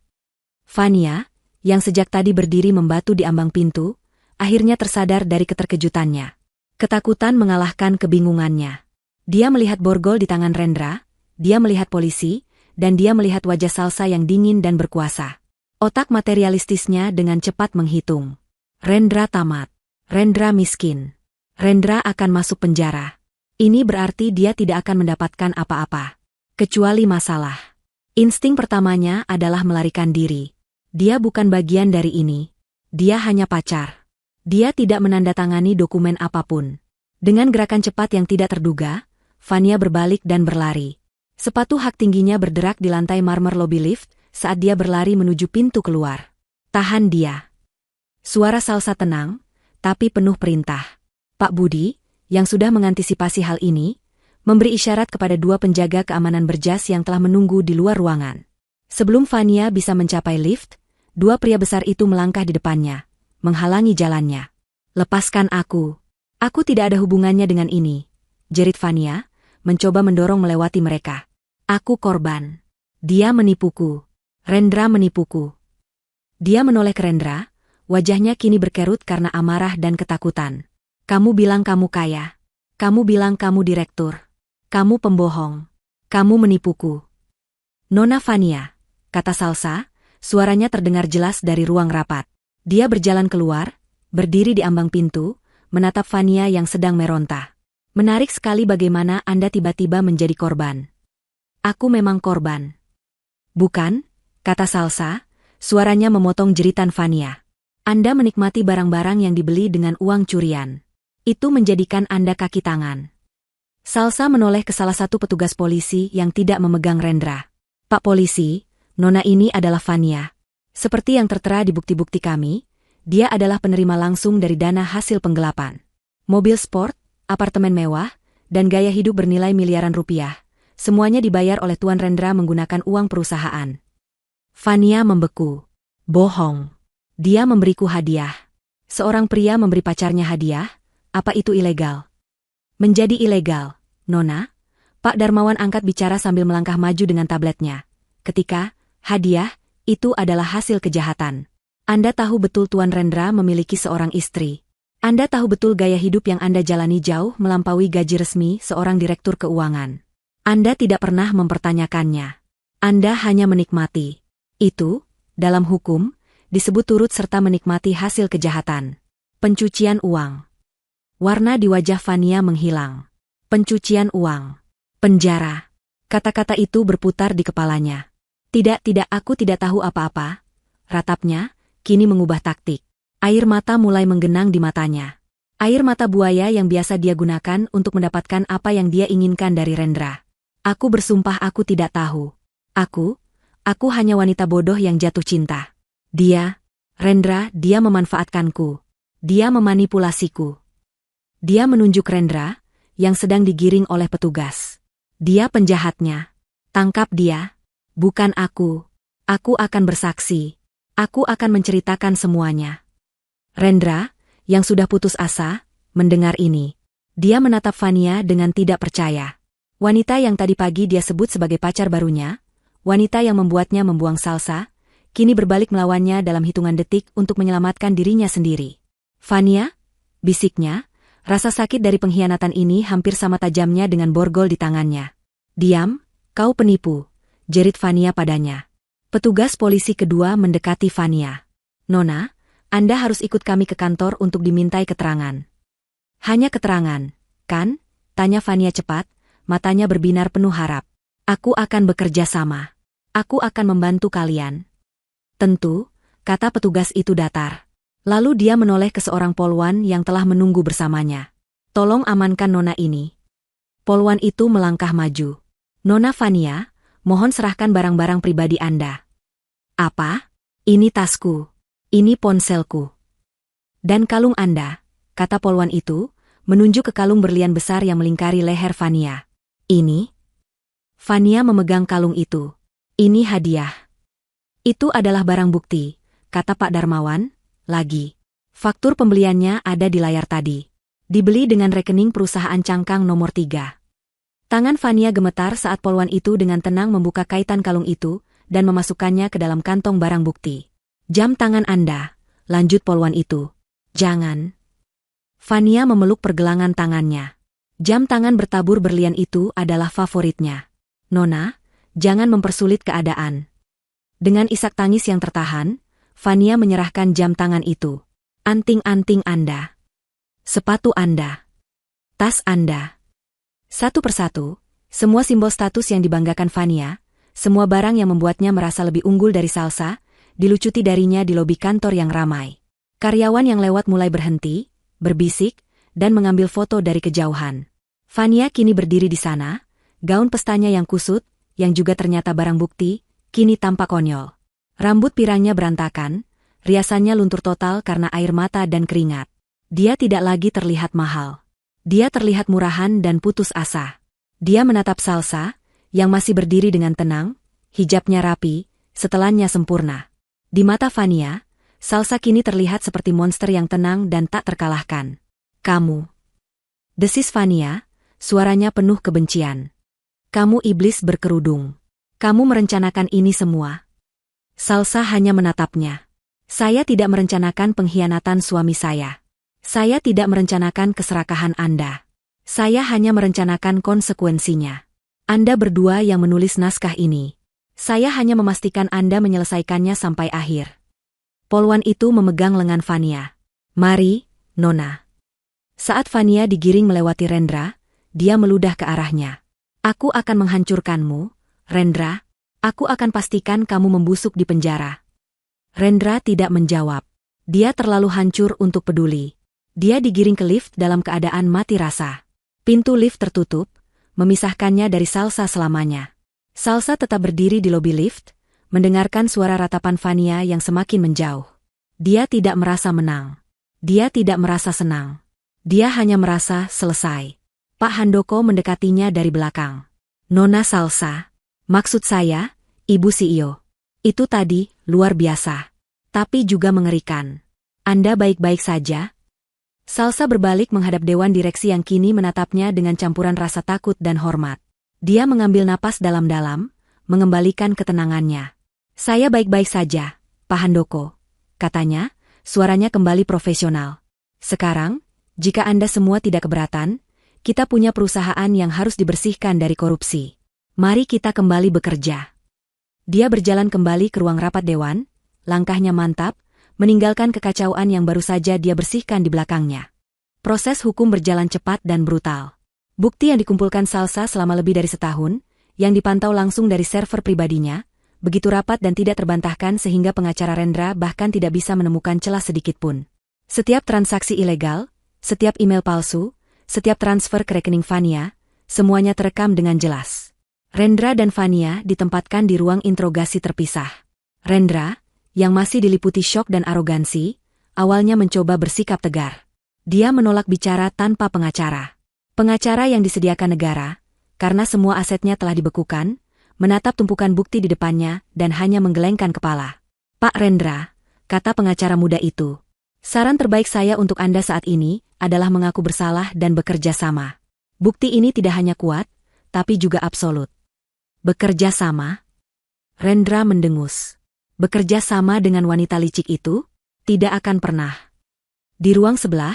Fania, yang sejak tadi berdiri membatu di ambang pintu, akhirnya tersadar dari keterkejutannya. Ketakutan mengalahkan kebingungannya. Dia melihat borgol di tangan Rendra, dia melihat polisi, dan dia melihat wajah Salsa yang dingin dan berkuasa. Otak materialistisnya dengan cepat menghitung. Rendra tamat. Rendra miskin. Rendra akan masuk penjara. Ini berarti dia tidak akan mendapatkan apa-apa. Kecuali masalah. Insting pertamanya adalah melarikan diri. Dia bukan bagian dari ini. Dia hanya pacar. Dia tidak menandatangani dokumen apapun. Dengan gerakan cepat yang tidak terduga, Fania berbalik dan berlari. Sepatu hak tingginya berderak di lantai marmer lobi lift saat dia berlari menuju pintu keluar. Tahan dia. Suara Salsa tenang, tapi penuh perintah. Pak Budi, yang sudah mengantisipasi hal ini, memberi isyarat kepada dua penjaga keamanan berjas yang telah menunggu di luar ruangan. Sebelum Fania bisa mencapai lift, dua pria besar itu melangkah di depannya, menghalangi jalannya. Lepaskan aku. Aku tidak ada hubungannya dengan ini, jerit Fania, mencoba mendorong melewati mereka. Aku korban. Dia menipuku. Rendra menipuku. Dia menoleh ke Rendra, wajahnya kini berkerut karena amarah dan ketakutan. Kamu bilang kamu kaya. Kamu bilang kamu direktur. Kamu pembohong. Kamu menipuku. Nona Fania, kata Salsa, suaranya terdengar jelas dari ruang rapat. Dia berjalan keluar, berdiri di ambang pintu, menatap Fania yang sedang meronta. Menarik sekali bagaimana Anda tiba-tiba menjadi korban. Aku memang korban. Bukan, kata Salsa, suaranya memotong jeritan Fania. Anda menikmati barang-barang yang dibeli dengan uang curian. Itu menjadikan Anda kaki tangan. Salsa menoleh ke salah satu petugas polisi yang tidak memegang Rendra. Pak polisi, Nona ini adalah Fania. Seperti yang tertera di bukti-bukti kami, dia adalah penerima langsung dari dana hasil penggelapan. Mobil sport, apartemen mewah, dan gaya hidup bernilai miliaran rupiah. Semuanya dibayar oleh Tuan Rendra menggunakan uang perusahaan. Fania membeku. Bohong. Dia memberiku hadiah. Seorang pria memberi pacarnya hadiah, apa itu ilegal? Menjadi ilegal, Nona? Pak Darmawan angkat bicara sambil melangkah maju dengan tabletnya. Ketika, hadiah, itu adalah hasil kejahatan. Anda tahu betul Tuan Rendra memiliki seorang istri. Anda tahu betul gaya hidup yang Anda jalani jauh melampaui gaji resmi seorang direktur keuangan. Anda tidak pernah mempertanyakannya. Anda hanya menikmati. Itu, dalam hukum, disebut turut serta menikmati hasil kejahatan. Pencucian uang. Warna di wajah Fania menghilang. Pencucian uang. Penjara. Kata-kata itu berputar di kepalanya. Tidak, aku tidak tahu apa-apa. Ratapnya, kini mengubah taktik. Air mata mulai menggenang di matanya. Air mata buaya yang biasa dia gunakan untuk mendapatkan apa yang dia inginkan dari Rendra. Aku bersumpah aku tidak tahu. Aku hanya wanita bodoh yang jatuh cinta. Rendra, dia memanfaatkanku. Dia memanipulasiku. Dia menunjuk Rendra, yang sedang digiring oleh petugas. Dia penjahatnya. Tangkap dia. Bukan aku. Aku akan bersaksi. Aku akan menceritakan semuanya. Rendra, yang sudah putus asa, mendengar ini. Dia menatap Fania dengan tidak percaya. Wanita yang tadi pagi dia sebut sebagai pacar barunya, wanita yang membuatnya membuang salsa, kini berbalik melawannya dalam hitungan detik untuk menyelamatkan dirinya sendiri. Fania, bisiknya, rasa sakit dari pengkhianatan ini hampir sama tajamnya dengan borgol di tangannya. Diam, kau penipu, jerit Fania padanya. Petugas polisi kedua mendekati Fania. Nona, Anda harus ikut kami ke kantor untuk dimintai keterangan. Hanya keterangan, kan? Tanya Fania cepat, matanya berbinar penuh harap. Aku akan bekerja sama. Aku akan membantu kalian. Tentu, kata petugas itu datar. Lalu dia menoleh ke seorang polwan yang telah menunggu bersamanya. Tolong amankan Nona ini. Polwan itu melangkah maju. Nona Fania, mohon serahkan barang-barang pribadi Anda. Apa? Ini tasku. Ini ponselku. Dan kalung Anda, kata polwan itu, menunjuk ke kalung berlian besar yang melingkari leher Fania. Ini? Fania memegang kalung itu. Ini hadiah. Itu adalah barang bukti, kata Pak Darmawan, lagi. Faktur pembeliannya ada di layar tadi. Dibeli dengan rekening perusahaan cangkang nomor 3. Tangan Fania gemetar saat polwan itu dengan tenang membuka kaitan kalung itu dan memasukkannya ke dalam kantong barang bukti. Jam tangan Anda, lanjut polwan itu. Jangan. Fania memeluk pergelangan tangannya. Jam tangan bertabur berlian itu adalah favoritnya. Nona, jangan mempersulit keadaan. Dengan isak tangis yang tertahan, Fania menyerahkan jam tangan itu. Anting-anting Anda. Sepatu Anda. Tas Anda. Satu persatu, semua simbol status yang dibanggakan Fania, semua barang yang membuatnya merasa lebih unggul dari Salsa, dilucuti darinya di lobi kantor yang ramai. Karyawan yang lewat mulai berhenti, berbisik, dan mengambil foto dari kejauhan. Fania kini berdiri di sana, gaun pestanya yang kusut, yang juga ternyata barang bukti, kini tampak konyol. Rambut pirangnya berantakan, riasannya luntur total karena air mata dan keringat. Dia tidak lagi terlihat mahal. Dia terlihat murahan dan putus asa. Dia menatap Salsa, yang masih berdiri dengan tenang, hijabnya rapi, setelannya sempurna. Di mata Fania, Salsa kini terlihat seperti monster yang tenang dan tak terkalahkan. Kamu. Desis Fania, suaranya penuh kebencian. Kamu iblis berkerudung. Kamu merencanakan ini semua. Salsa hanya menatapnya. Saya tidak merencanakan pengkhianatan suami saya. Saya tidak merencanakan keserakahan Anda. Saya hanya merencanakan konsekuensinya. Anda berdua yang menulis naskah ini. Saya hanya memastikan Anda menyelesaikannya sampai akhir. Polwan itu memegang lengan Fania. Mari, Nona. Saat Fania digiring melewati Rendra, dia meludah ke arahnya. Aku akan menghancurkanmu, Rendra. Aku akan pastikan kamu membusuk di penjara. Rendra tidak menjawab. Dia terlalu hancur untuk peduli. Dia digiring ke lift dalam keadaan mati rasa. Pintu lift tertutup, memisahkannya dari Salsa selamanya. Salsa tetap berdiri di lobi lift, mendengarkan suara ratapan Fania yang semakin menjauh. Dia tidak merasa menang. Dia tidak merasa senang. Dia hanya merasa selesai. Pak Handoko mendekatinya dari belakang. Nona Salsa. Maksud saya, Ibu CEO. Itu tadi, luar biasa. Tapi juga mengerikan. Anda baik-baik saja? Salsa berbalik menghadap Dewan Direksi yang kini menatapnya dengan campuran rasa takut dan hormat. Dia mengambil napas dalam-dalam, mengembalikan ketenangannya. Saya baik-baik saja, Pak Handoko, katanya, suaranya kembali profesional. Sekarang, jika Anda semua tidak keberatan, kita punya perusahaan yang harus dibersihkan dari korupsi. Mari kita kembali bekerja. Dia berjalan kembali ke ruang rapat dewan, langkahnya mantap, meninggalkan kekacauan yang baru saja dia bersihkan di belakangnya. Proses hukum berjalan cepat dan brutal. Bukti yang dikumpulkan Salsa selama lebih dari setahun, yang dipantau langsung dari server pribadinya, begitu rapat dan tidak terbantahkan sehingga pengacara Rendra bahkan tidak bisa menemukan celah sedikitpun. Setiap transaksi ilegal, setiap email palsu, setiap transfer ke rekening Fania, semuanya terekam dengan jelas. Rendra dan Fania ditempatkan di ruang interogasi terpisah. Rendra, yang masih diliputi syok dan arogansi, awalnya mencoba bersikap tegar. Dia menolak bicara tanpa pengacara. Pengacara yang disediakan negara, karena semua asetnya telah dibekukan, menatap tumpukan bukti di depannya dan hanya menggelengkan kepala. Pak Rendra, kata pengacara muda itu, saran terbaik saya untuk Anda saat ini adalah mengaku bersalah dan bekerja sama. Bukti ini tidak hanya kuat, tapi juga absolut. Bekerja sama? Rendra mendengus. Bekerja sama dengan wanita licik itu? Tidak akan pernah. Di ruang sebelah,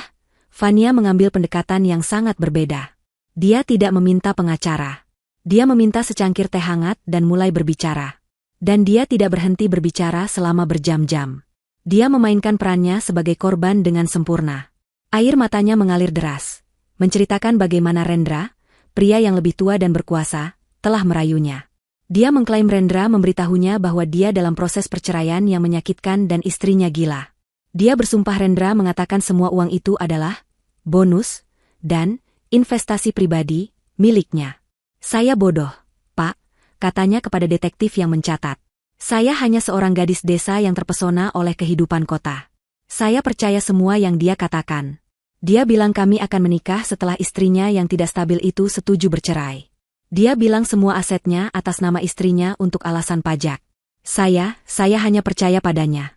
Fania mengambil pendekatan yang sangat berbeda. Dia tidak meminta pengacara. Dia meminta secangkir teh hangat dan mulai berbicara. Dan dia tidak berhenti berbicara selama berjam-jam. Dia memainkan perannya sebagai korban dengan sempurna. Air matanya mengalir deras, menceritakan bagaimana Rendra, pria yang lebih tua dan berkuasa, telah merayunya. Dia mengklaim Rendra memberitahunya bahwa dia dalam proses perceraian yang menyakitkan dan istrinya gila. Dia bersumpah Rendra mengatakan semua uang itu adalah bonus dan investasi pribadi miliknya. Saya bodoh, Pak, katanya kepada detektif yang mencatat. Saya hanya seorang gadis desa yang terpesona oleh kehidupan kota. Saya percaya semua yang dia katakan. Dia bilang kami akan menikah setelah istrinya yang tidak stabil itu setuju bercerai. Dia bilang semua asetnya atas nama istrinya untuk alasan pajak. Saya hanya percaya padanya.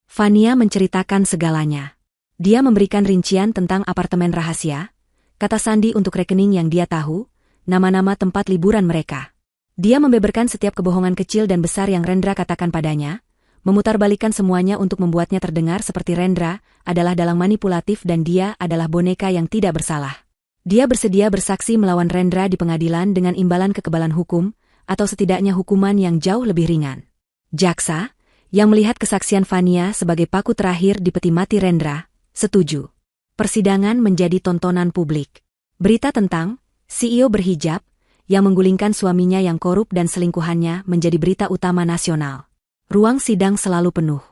Fania menceritakan segalanya. Dia memberikan rincian tentang apartemen rahasia, kata sandi untuk rekening yang dia tahu, nama-nama tempat liburan mereka. Dia membeberkan setiap kebohongan kecil dan besar yang Rendra katakan padanya, memutarbalikkan semuanya untuk membuatnya terdengar seperti Rendra adalah dalang manipulatif dan dia adalah boneka yang tidak bersalah. Dia bersedia bersaksi melawan Rendra di pengadilan dengan imbalan kekebalan hukum, atau setidaknya hukuman yang jauh lebih ringan. Jaksa, yang melihat kesaksian Fania sebagai paku terakhir di peti mati Rendra, setuju. Persidangan menjadi tontonan publik. Berita tentang CEO berhijab, yang menggulingkan suaminya yang korup dan selingkuhannya menjadi berita utama nasional. Ruang sidang selalu penuh.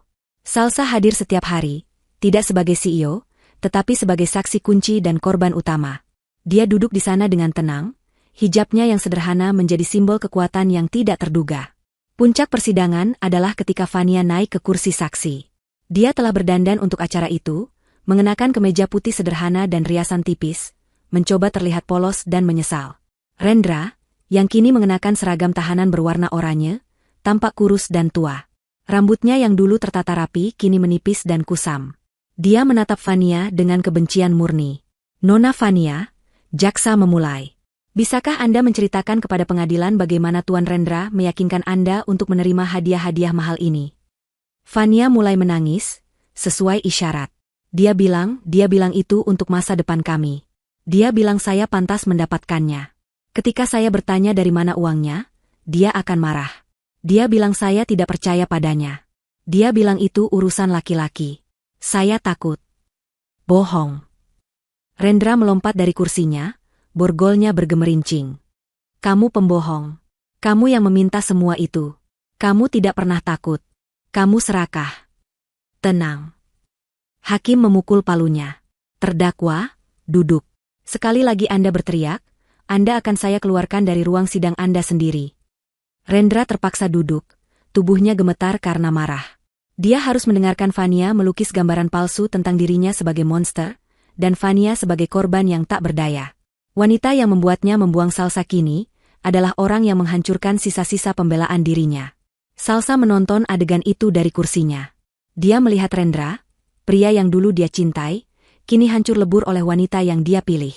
Salsa hadir setiap hari, tidak sebagai CEO, tetapi sebagai saksi kunci dan korban utama. Dia duduk di sana dengan tenang, hijabnya yang sederhana menjadi simbol kekuatan yang tidak terduga. Puncak persidangan adalah ketika Fania naik ke kursi saksi. Dia telah berdandan untuk acara itu, mengenakan kemeja putih sederhana dan riasan tipis, mencoba terlihat polos dan menyesal. Rendra, yang kini mengenakan seragam tahanan berwarna oranye, tampak kurus dan tua. Rambutnya yang dulu tertata rapi kini menipis dan kusam. Dia menatap Fania dengan kebencian murni. Nona Fania, jaksa memulai. Bisakah Anda menceritakan kepada pengadilan bagaimana Tuan Rendra meyakinkan Anda untuk menerima hadiah-hadiah mahal ini? Fania mulai menangis, sesuai isyarat. Dia bilang itu untuk masa depan kami. Dia bilang saya pantas mendapatkannya. Ketika saya bertanya dari mana uangnya, dia akan marah. Dia bilang saya tidak percaya padanya. Dia bilang itu urusan laki-laki. Saya takut. Bohong. Rendra melompat dari kursinya, borgolnya bergemerincing. Kamu pembohong. Kamu yang meminta semua itu. Kamu tidak pernah takut. Kamu serakah. Tenang. Hakim memukul palunya. Terdakwa, duduk. Sekali lagi Anda berteriak, Anda akan saya keluarkan dari ruang sidang Anda sendiri. Rendra terpaksa duduk, tubuhnya gemetar karena marah. Dia harus mendengarkan Fania melukis gambaran palsu tentang dirinya sebagai monster, dan Fania sebagai korban yang tak berdaya. Wanita yang membuatnya membuang Salsa kini, adalah orang yang menghancurkan sisa-sisa pembelaan dirinya. Salsa menonton adegan itu dari kursinya. Dia melihat Rendra, pria yang dulu dia cintai, kini hancur lebur oleh wanita yang dia pilih.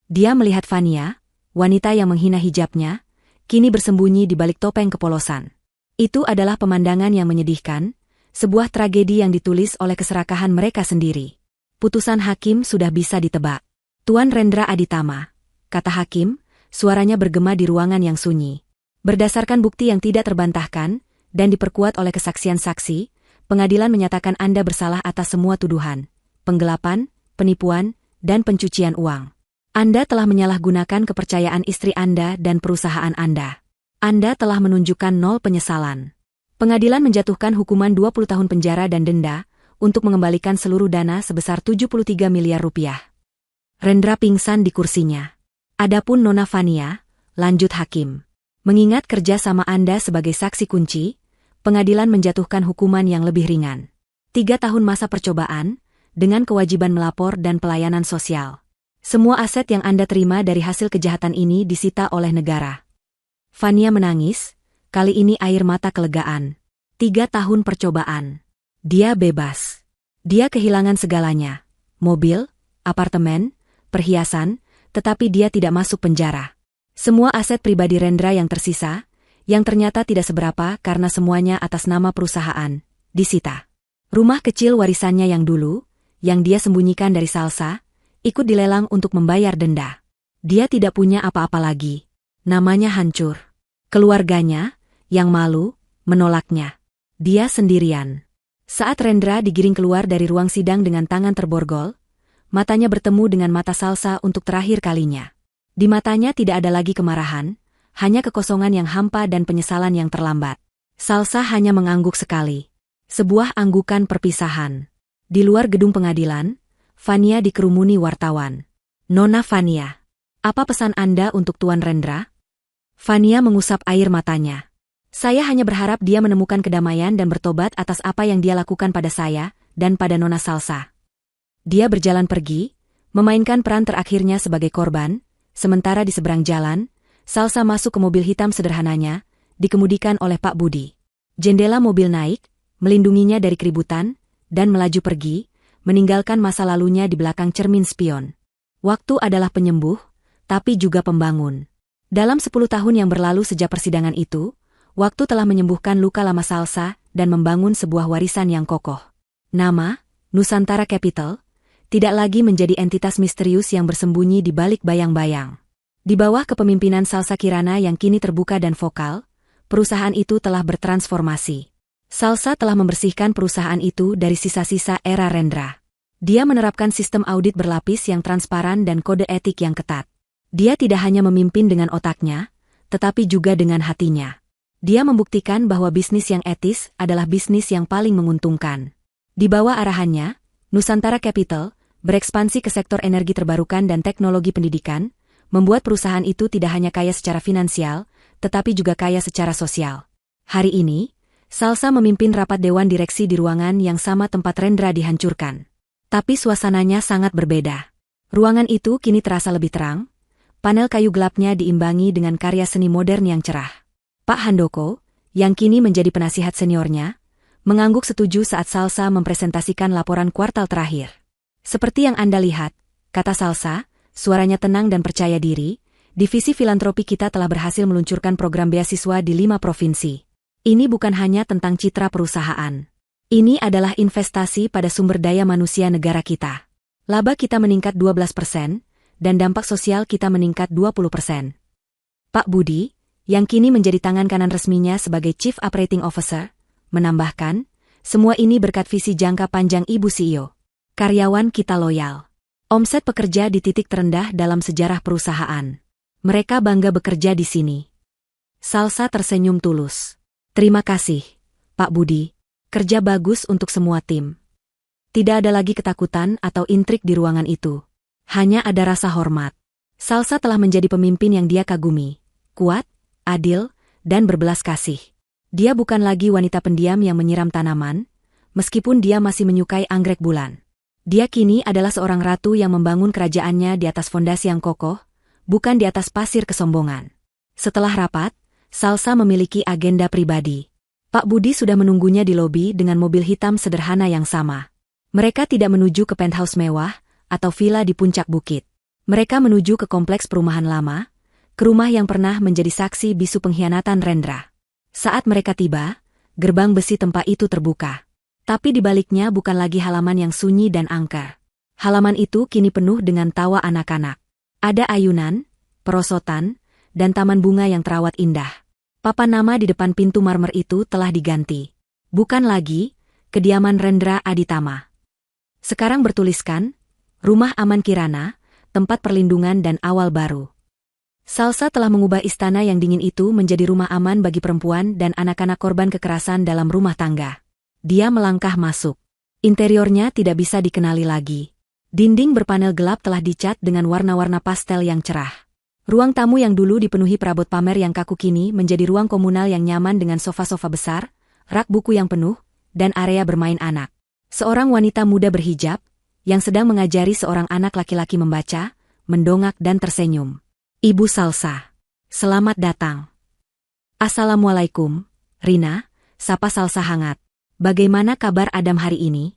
Dia melihat Fania, wanita yang menghina hijabnya, kini bersembunyi di balik topeng kepolosan. Itu adalah pemandangan yang menyedihkan, sebuah tragedi yang ditulis oleh keserakahan mereka sendiri. Putusan hakim sudah bisa ditebak. Tuan Rendra Aditama, kata hakim, suaranya bergema di ruangan yang sunyi. Berdasarkan bukti yang tidak terbantahkan, dan diperkuat oleh kesaksian saksi, pengadilan menyatakan Anda bersalah atas semua tuduhan, penggelapan, penipuan, dan pencucian uang. Anda telah menyalahgunakan kepercayaan istri Anda dan perusahaan Anda. Anda telah menunjukkan 0 penyesalan. Pengadilan menjatuhkan hukuman 20 tahun penjara dan denda untuk mengembalikan seluruh dana sebesar 73 miliar rupiah. Rendra pingsan di kursinya. Adapun Nona Fania, lanjut hakim. Mengingat kerja sama Anda sebagai saksi kunci, pengadilan menjatuhkan hukuman yang lebih ringan. 3 tahun masa percobaan, dengan kewajiban melapor dan pelayanan sosial. Semua aset yang Anda terima dari hasil kejahatan ini disita oleh negara. Fania menangis, kali ini air mata kelegaan. 3 tahun percobaan. Dia bebas. Dia kehilangan segalanya. Mobil, apartemen, perhiasan, tetapi dia tidak masuk penjara. Semua aset pribadi Rendra yang tersisa, yang ternyata tidak seberapa karena semuanya atas nama perusahaan, disita. Rumah kecil warisannya yang dulu, yang dia sembunyikan dari Salsa, ikut dilelang untuk membayar denda. Dia tidak punya apa-apa lagi. Namanya hancur. Keluarganya, yang malu, menolaknya. Dia sendirian. Saat Rendra digiring keluar dari ruang sidang dengan tangan terborgol, matanya bertemu dengan mata Salsa untuk terakhir kalinya. Di matanya tidak ada lagi kemarahan, hanya kekosongan yang hampa dan penyesalan yang terlambat. Salsa hanya mengangguk sekali. Sebuah anggukan perpisahan. Di luar gedung pengadilan, Fania dikerumuni wartawan. Nona Fania, apa pesan Anda untuk Tuan Rendra? Fania mengusap air matanya. Saya hanya berharap dia menemukan kedamaian dan bertobat atas apa yang dia lakukan pada saya dan pada Nona Salsa. Dia berjalan pergi, memainkan peran terakhirnya sebagai korban, sementara di seberang jalan, Salsa masuk ke mobil hitam sederhananya, dikemudikan oleh Pak Budi. Jendela mobil naik, melindunginya dari keributan, dan melaju pergi, meninggalkan masa lalunya di belakang cermin spion. Waktu adalah penyembuh, tapi juga pembangun. Dalam 10 tahun yang berlalu sejak persidangan itu, waktu telah menyembuhkan luka lama Salsa dan membangun sebuah warisan yang kokoh. Nama, Nusantara Capital, tidak lagi menjadi entitas misterius yang bersembunyi di balik bayang-bayang. Di bawah kepemimpinan Salsa Kirana yang kini terbuka dan vokal, perusahaan itu telah bertransformasi. Salsa telah membersihkan perusahaan itu dari sisa-sisa era Rendra. Dia menerapkan sistem audit berlapis yang transparan dan kode etik yang ketat. Dia tidak hanya memimpin dengan otaknya, tetapi juga dengan hatinya. Dia membuktikan bahwa bisnis yang etis adalah bisnis yang paling menguntungkan. Di bawah arahannya, Nusantara Capital berekspansi ke sektor energi terbarukan dan teknologi pendidikan, membuat perusahaan itu tidak hanya kaya secara finansial, tetapi juga kaya secara sosial. Hari ini, Salsa memimpin rapat dewan direksi di ruangan yang sama tempat Rendra dihancurkan. Tapi suasananya sangat berbeda. Ruangan itu kini terasa lebih terang, panel kayu gelapnya diimbangi dengan karya seni modern yang cerah. Pak Handoko, yang kini menjadi penasihat seniornya, mengangguk setuju saat Salsa mempresentasikan laporan kuartal terakhir. Seperti yang Anda lihat, kata Salsa, suaranya tenang dan percaya diri, divisi filantropi kita telah berhasil meluncurkan program beasiswa di 5 provinsi. Ini bukan hanya tentang citra perusahaan. Ini adalah investasi pada sumber daya manusia negara kita. Laba kita meningkat 12%, dan dampak sosial kita meningkat 20%. Pak Budi, yang kini menjadi tangan kanan resminya sebagai Chief Operating Officer, menambahkan, semua ini berkat visi jangka panjang Ibu CEO. Karyawan kita loyal. Omset pekerja di titik terendah dalam sejarah perusahaan. Mereka bangga bekerja di sini. Salsa tersenyum tulus. Terima kasih, Pak Budi. Kerja bagus untuk semua tim. Tidak ada lagi ketakutan atau intrik di ruangan itu. Hanya ada rasa hormat. Salsa telah menjadi pemimpin yang dia kagumi. Kuat, adil, dan berbelas kasih. Dia bukan lagi wanita pendiam yang menyiram tanaman, meskipun dia masih menyukai anggrek bulan. Dia kini adalah seorang ratu yang membangun kerajaannya di atas fondasi yang kokoh, bukan di atas pasir kesombongan. Setelah rapat, Salsa memiliki agenda pribadi. Pak Budi sudah menunggunya di lobi dengan mobil hitam sederhana yang sama. Mereka tidak menuju ke penthouse mewah atau villa di puncak bukit. Mereka menuju ke kompleks perumahan lama, ke rumah yang pernah menjadi saksi bisu pengkhianatan Rendra. Saat mereka tiba, gerbang besi tempat itu terbuka. Tapi di baliknya bukan lagi halaman yang sunyi dan angker. Halaman itu kini penuh dengan tawa anak-anak. Ada ayunan, perosotan, dan taman bunga yang terawat indah. Papan nama di depan pintu marmer itu telah diganti. Bukan lagi, kediaman Rendra Aditama. Sekarang bertuliskan, Rumah Aman Kirana, tempat perlindungan dan awal baru. Salsa telah mengubah istana yang dingin itu menjadi rumah aman bagi perempuan dan anak-anak korban kekerasan dalam rumah tangga. Dia melangkah masuk. Interiornya tidak bisa dikenali lagi. Dinding berpanel gelap telah dicat dengan warna-warna pastel yang cerah. Ruang tamu yang dulu dipenuhi perabot pamer yang kaku kini menjadi ruang komunal yang nyaman dengan sofa-sofa besar, rak buku yang penuh, dan area bermain anak. Seorang wanita muda berhijab, yang sedang mengajari seorang anak laki-laki membaca, mendongak dan tersenyum. Ibu Salsa. Selamat datang. Assalamualaikum, Rina, sapa Salsa hangat. Bagaimana kabar Adam hari ini?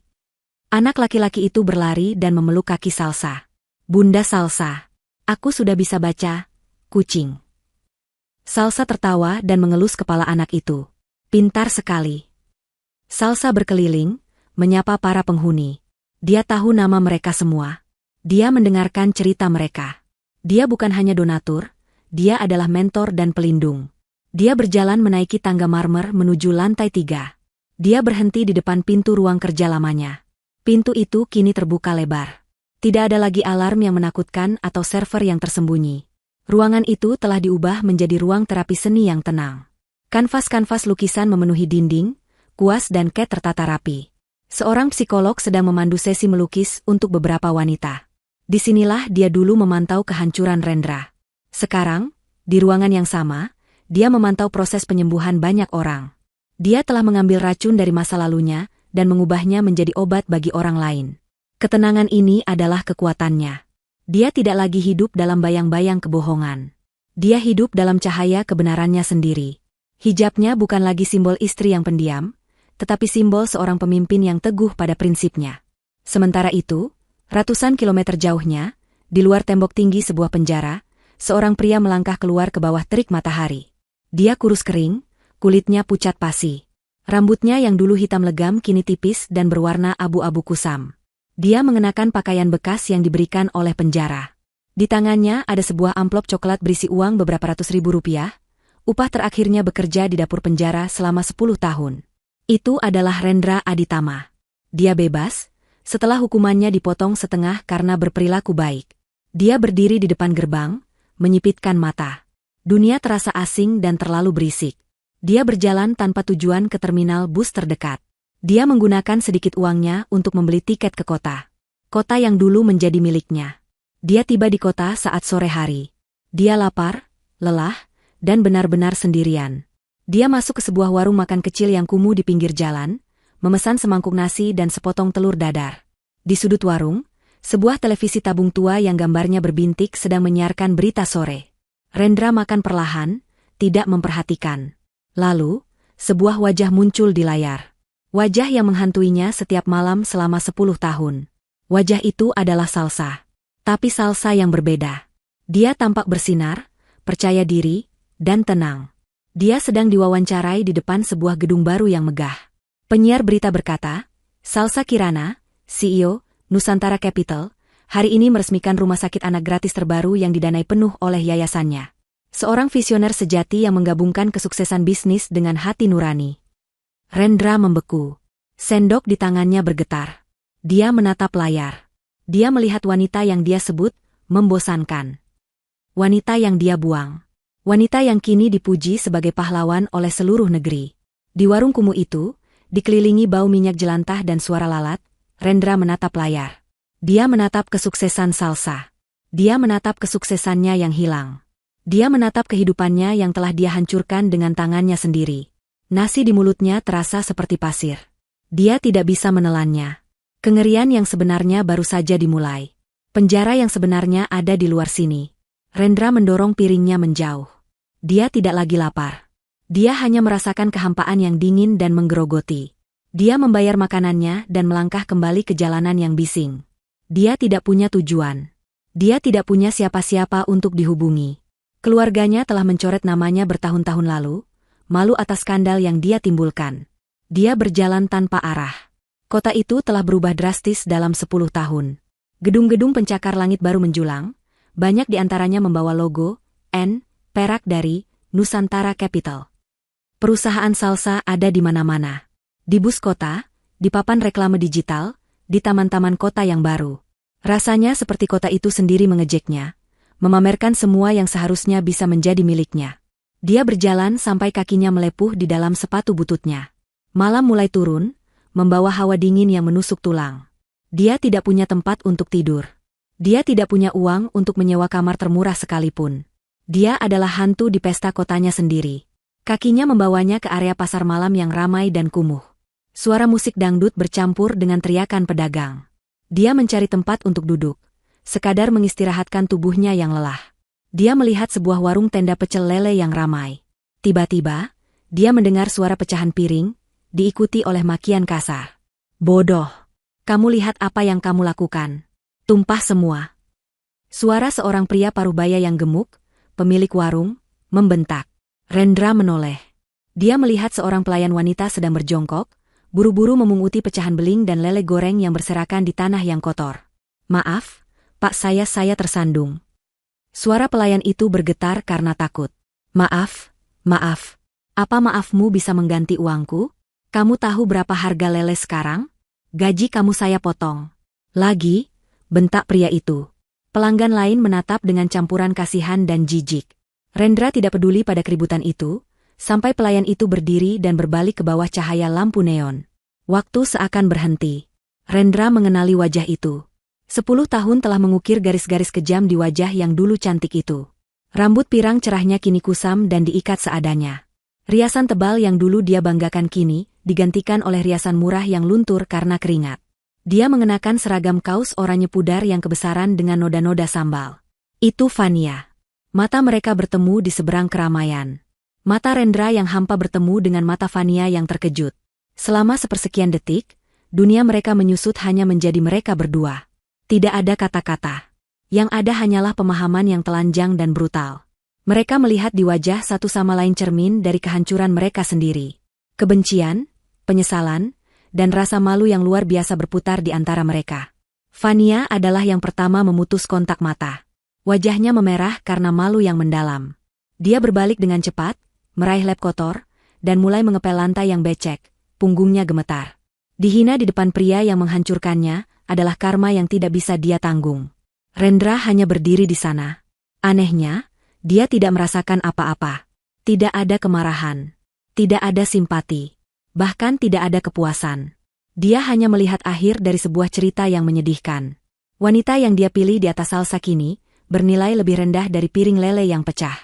Anak laki-laki itu berlari dan memeluk kaki Salsa. Bunda Salsa. Aku sudah bisa baca, kucing. Salsa tertawa dan mengelus kepala anak itu. Pintar sekali. Salsa berkeliling, menyapa para penghuni. Dia tahu nama mereka semua. Dia mendengarkan cerita mereka. Dia bukan hanya donatur, dia adalah mentor dan pelindung. Dia berjalan menaiki tangga marmer menuju lantai 3. Dia berhenti di depan pintu ruang kerja lamanya. Pintu itu kini terbuka lebar. Tidak ada lagi alarm yang menakutkan atau server yang tersembunyi. Ruangan itu telah diubah menjadi ruang terapi seni yang tenang. Kanvas-kanvas lukisan memenuhi dinding, kuas dan cat tertata rapi. Seorang psikolog sedang memandu sesi melukis untuk beberapa wanita. Disinilah dia dulu memantau kehancuran Rendra. Sekarang, di ruangan yang sama, dia memantau proses penyembuhan banyak orang. Dia telah mengambil racun dari masa lalunya dan mengubahnya menjadi obat bagi orang lain. Ketenangan ini adalah kekuatannya. Dia tidak lagi hidup dalam bayang-bayang kebohongan. Dia hidup dalam cahaya kebenarannya sendiri. Hijabnya bukan lagi simbol istri yang pendiam, tetapi simbol seorang pemimpin yang teguh pada prinsipnya. Sementara itu, ratusan kilometer jauhnya, di luar tembok tinggi sebuah penjara, seorang pria melangkah keluar ke bawah terik matahari. Dia kurus kering, kulitnya pucat pasi. Rambutnya yang dulu hitam legam kini tipis dan berwarna abu-abu kusam. Dia mengenakan pakaian bekas yang diberikan oleh penjara. Di tangannya ada sebuah amplop coklat berisi uang beberapa ratus ribu rupiah, upah terakhirnya bekerja di dapur penjara selama 10 tahun. Itu adalah Rendra Aditama. Dia bebas, setelah hukumannya dipotong setengah karena berperilaku baik. Dia berdiri di depan gerbang, menyipitkan mata. Dunia terasa asing dan terlalu berisik. Dia berjalan tanpa tujuan ke terminal bus terdekat. Dia menggunakan sedikit uangnya untuk membeli tiket ke kota. Kota yang dulu menjadi miliknya. Dia tiba di kota saat sore hari. Dia lapar, lelah, dan benar-benar sendirian. Dia masuk ke sebuah warung makan kecil yang kumuh di pinggir jalan, memesan semangkuk nasi dan sepotong telur dadar. Di sudut warung, sebuah televisi tabung tua yang gambarnya berbintik sedang menyiarkan berita sore. Rendra makan perlahan, tidak memperhatikan. Lalu, sebuah wajah muncul di layar. Wajah yang menghantuinya setiap malam selama 10 tahun. Wajah itu adalah Salsa. Tapi Salsa yang berbeda. Dia tampak bersinar, percaya diri, dan tenang. Dia sedang diwawancarai di depan sebuah gedung baru yang megah. Penyiar berita berkata, Salsa Kirana, CEO, Nusantara Capital, hari ini meresmikan rumah sakit anak gratis terbaru yang didanai penuh oleh yayasannya. Seorang visioner sejati yang menggabungkan kesuksesan bisnis dengan hati nurani. Rendra membeku. Sendok di tangannya bergetar. Dia menatap layar. Dia melihat wanita yang dia sebut membosankan. Wanita yang dia buang. Wanita yang kini dipuji sebagai pahlawan oleh seluruh negeri. Di warung kumuh itu, dikelilingi bau minyak jelantah dan suara lalat, Rendra menatap layar. Dia menatap kesuksesan Salsa. Dia menatap kesuksesannya yang hilang. Dia menatap kehidupannya yang telah dia hancurkan dengan tangannya sendiri. Nasi di mulutnya terasa seperti pasir. Dia tidak bisa menelannya. Kengerian yang sebenarnya baru saja dimulai. Penjara yang sebenarnya ada di luar sini. Rendra mendorong piringnya menjauh. Dia tidak lagi lapar. Dia hanya merasakan kehampaan yang dingin dan menggerogoti. Dia membayar makanannya dan melangkah kembali ke jalanan yang bising. Dia tidak punya tujuan. Dia tidak punya siapa-siapa untuk dihubungi. Keluarganya telah mencoret namanya bertahun-tahun lalu, malu atas skandal yang dia timbulkan. Dia berjalan tanpa arah. Kota itu telah berubah drastis dalam 10 tahun. Gedung-gedung pencakar langit baru menjulang, banyak di antaranya membawa logo N. Perak dari Nusantara Capital. Perusahaan salsa ada di mana-mana. Di bus kota, di papan reklame digital, di taman-taman kota yang baru. Rasanya seperti kota itu sendiri mengejeknya, memamerkan semua yang seharusnya bisa menjadi miliknya. Dia berjalan sampai kakinya melepuh di dalam sepatu bututnya. Malam mulai turun, membawa hawa dingin yang menusuk tulang. Dia tidak punya tempat untuk tidur. Dia tidak punya uang untuk menyewa kamar termurah sekalipun. Dia adalah hantu di pesta kotanya sendiri. Kakinya membawanya ke area pasar malam yang ramai dan kumuh. Suara musik dangdut bercampur dengan teriakan pedagang. Dia mencari tempat untuk duduk, sekadar mengistirahatkan tubuhnya yang lelah. Dia melihat sebuah warung tenda pecel lele yang ramai. Tiba-tiba, dia mendengar suara pecahan piring, diikuti oleh makian kasar. Bodoh! Kamu lihat apa yang kamu lakukan. Tumpah semua. Suara seorang pria paruh baya yang gemuk, pemilik warung, membentak. Rendra menoleh. Dia melihat seorang pelayan wanita sedang berjongkok, buru-buru memunguti pecahan beling dan lele goreng yang berserakan di tanah yang kotor. Maaf, Pak, saya tersandung. Suara pelayan itu bergetar karena takut. Maaf. Apa maafmu bisa mengganti uangku? Kamu tahu berapa harga lele sekarang? Gaji kamu saya potong. Lagi, bentak pria itu. Pelanggan lain menatap dengan campuran kasihan dan jijik. Rendra tidak peduli pada keributan itu, sampai pelayan itu berdiri dan berbalik ke bawah cahaya lampu neon. Waktu seakan berhenti. Rendra mengenali wajah itu. 10 tahun telah mengukir garis-garis kejam di wajah yang dulu cantik itu. Rambut pirang cerahnya kini kusam dan diikat seadanya. Riasan tebal yang dulu dia banggakan kini digantikan oleh riasan murah yang luntur karena keringat. Dia mengenakan seragam kaos oranye pudar yang kebesaran dengan noda-noda sambal. Itu Fania. Mata mereka bertemu di seberang keramaian. Mata Rendra yang hampa bertemu dengan mata Fania yang terkejut. Selama sepersekian detik, dunia mereka menyusut hanya menjadi mereka berdua. Tidak ada kata-kata. Yang ada hanyalah pemahaman yang telanjang dan brutal. Mereka melihat di wajah satu sama lain cermin dari kehancuran mereka sendiri. Kebencian, penyesalan, dan rasa malu yang luar biasa berputar di antara mereka. Fania adalah yang pertama memutus kontak mata. Wajahnya memerah karena malu yang mendalam. Dia berbalik dengan cepat, meraih lap kotor, dan mulai mengepel lantai yang becek, punggungnya gemetar. Dihina di depan pria yang menghancurkannya, adalah karma yang tidak bisa dia tanggung. Rendra hanya berdiri di sana. Anehnya, dia tidak merasakan apa-apa. Tidak ada kemarahan. Tidak ada simpati. Bahkan tidak ada kepuasan. Dia hanya melihat akhir dari sebuah cerita yang menyedihkan. Wanita yang dia pilih di atas salsa kini, bernilai lebih rendah dari piring lele yang pecah.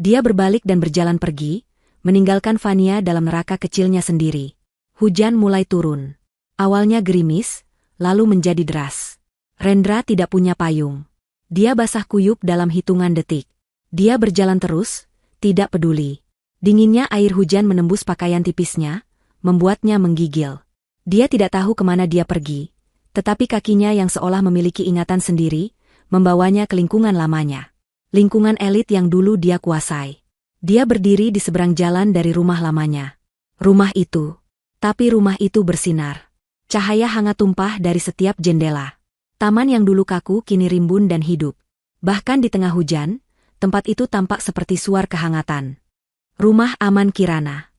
Dia berbalik dan berjalan pergi, meninggalkan Fania dalam neraka kecilnya sendiri. Hujan mulai turun. Awalnya gerimis, lalu menjadi deras. Rendra tidak punya payung. Dia basah kuyup dalam hitungan detik. Dia berjalan terus, tidak peduli. Dinginnya air hujan menembus pakaian tipisnya, membuatnya menggigil. Dia tidak tahu kemana dia pergi, tetapi kakinya yang seolah memiliki ingatan sendiri, membawanya ke lingkungan lamanya. Lingkungan elit yang dulu dia kuasai. Dia berdiri di seberang jalan dari rumah lamanya. Rumah itu. Tapi rumah itu bersinar. Cahaya hangat tumpah dari setiap jendela. Taman yang dulu kaku kini rimbun dan hidup. Bahkan di tengah hujan, tempat itu tampak seperti suar kehangatan. Rumah aman Kirana.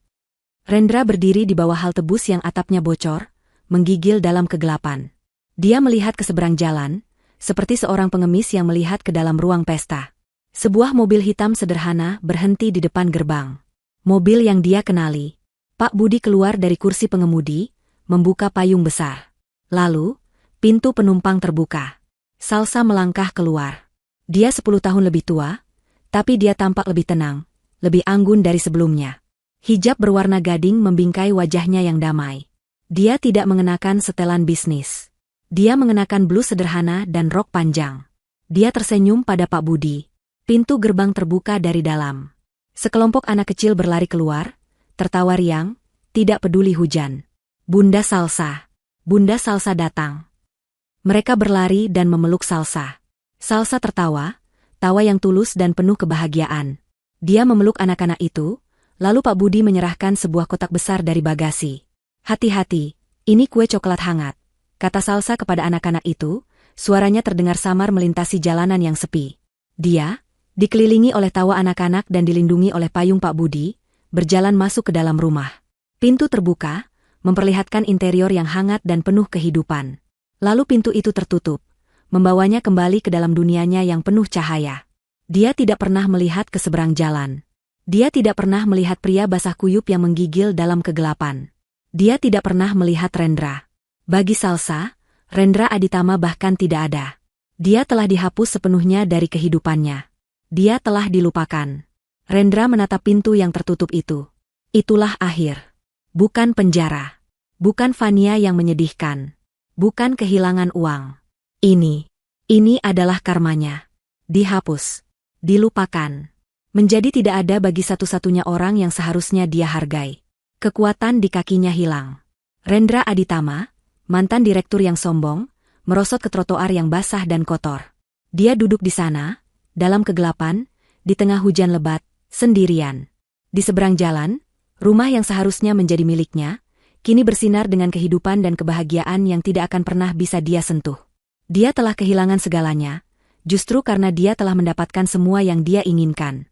Rendra berdiri di bawah halte bus yang atapnya bocor, menggigil dalam kegelapan. Dia melihat ke seberang jalan, seperti seorang pengemis yang melihat ke dalam ruang pesta. Sebuah mobil hitam sederhana berhenti di depan gerbang. Mobil yang dia kenali. Pak Budi keluar dari kursi pengemudi, membuka payung besar. Lalu, pintu penumpang terbuka. Salsa melangkah keluar. Dia 10 tahun lebih tua, tapi dia tampak lebih tenang, lebih anggun dari sebelumnya. Hijab berwarna gading membingkai wajahnya yang damai. Dia tidak mengenakan setelan bisnis. Dia mengenakan blus sederhana dan rok panjang. Dia tersenyum pada Pak Budi. Pintu gerbang terbuka dari dalam. Sekelompok anak kecil berlari keluar, tertawa riang, tidak peduli hujan. Bunda Salsa. Bunda Salsa datang. Mereka berlari dan memeluk Salsa. Salsa tertawa, tawa yang tulus dan penuh kebahagiaan. Dia memeluk anak-anak itu, lalu Pak Budi menyerahkan sebuah kotak besar dari bagasi. "Hati-hati, ini kue coklat hangat," kata Salsa kepada anak-anak itu, suaranya terdengar samar melintasi jalanan yang sepi. Dia, dikelilingi oleh tawa anak-anak dan dilindungi oleh payung Pak Budi, berjalan masuk ke dalam rumah. Pintu terbuka, memperlihatkan interior yang hangat dan penuh kehidupan. Lalu pintu itu tertutup, membawanya kembali ke dalam dunianya yang penuh cahaya. Dia tidak pernah melihat ke seberang jalan. Dia tidak pernah melihat pria basah kuyup yang menggigil dalam kegelapan. Dia tidak pernah melihat Rendra. Bagi Salsa, Rendra Aditama bahkan tidak ada. Dia telah dihapus sepenuhnya dari kehidupannya. Dia telah dilupakan. Rendra menatap pintu yang tertutup itu. Itulah akhir. Bukan penjara. Bukan Fania yang menyedihkan. Bukan kehilangan uang. Ini adalah karmanya. Dihapus. Dilupakan. Menjadi tidak ada bagi satu-satunya orang yang seharusnya dia hargai. Kekuatan di kakinya hilang. Rendra Aditama, mantan direktur yang sombong, merosot ke trotoar yang basah dan kotor. Dia duduk di sana, dalam kegelapan, di tengah hujan lebat, sendirian. Di seberang jalan, rumah yang seharusnya menjadi miliknya, kini bersinar dengan kehidupan dan kebahagiaan yang tidak akan pernah bisa dia sentuh. Dia telah kehilangan segalanya, justru karena dia telah mendapatkan semua yang dia inginkan.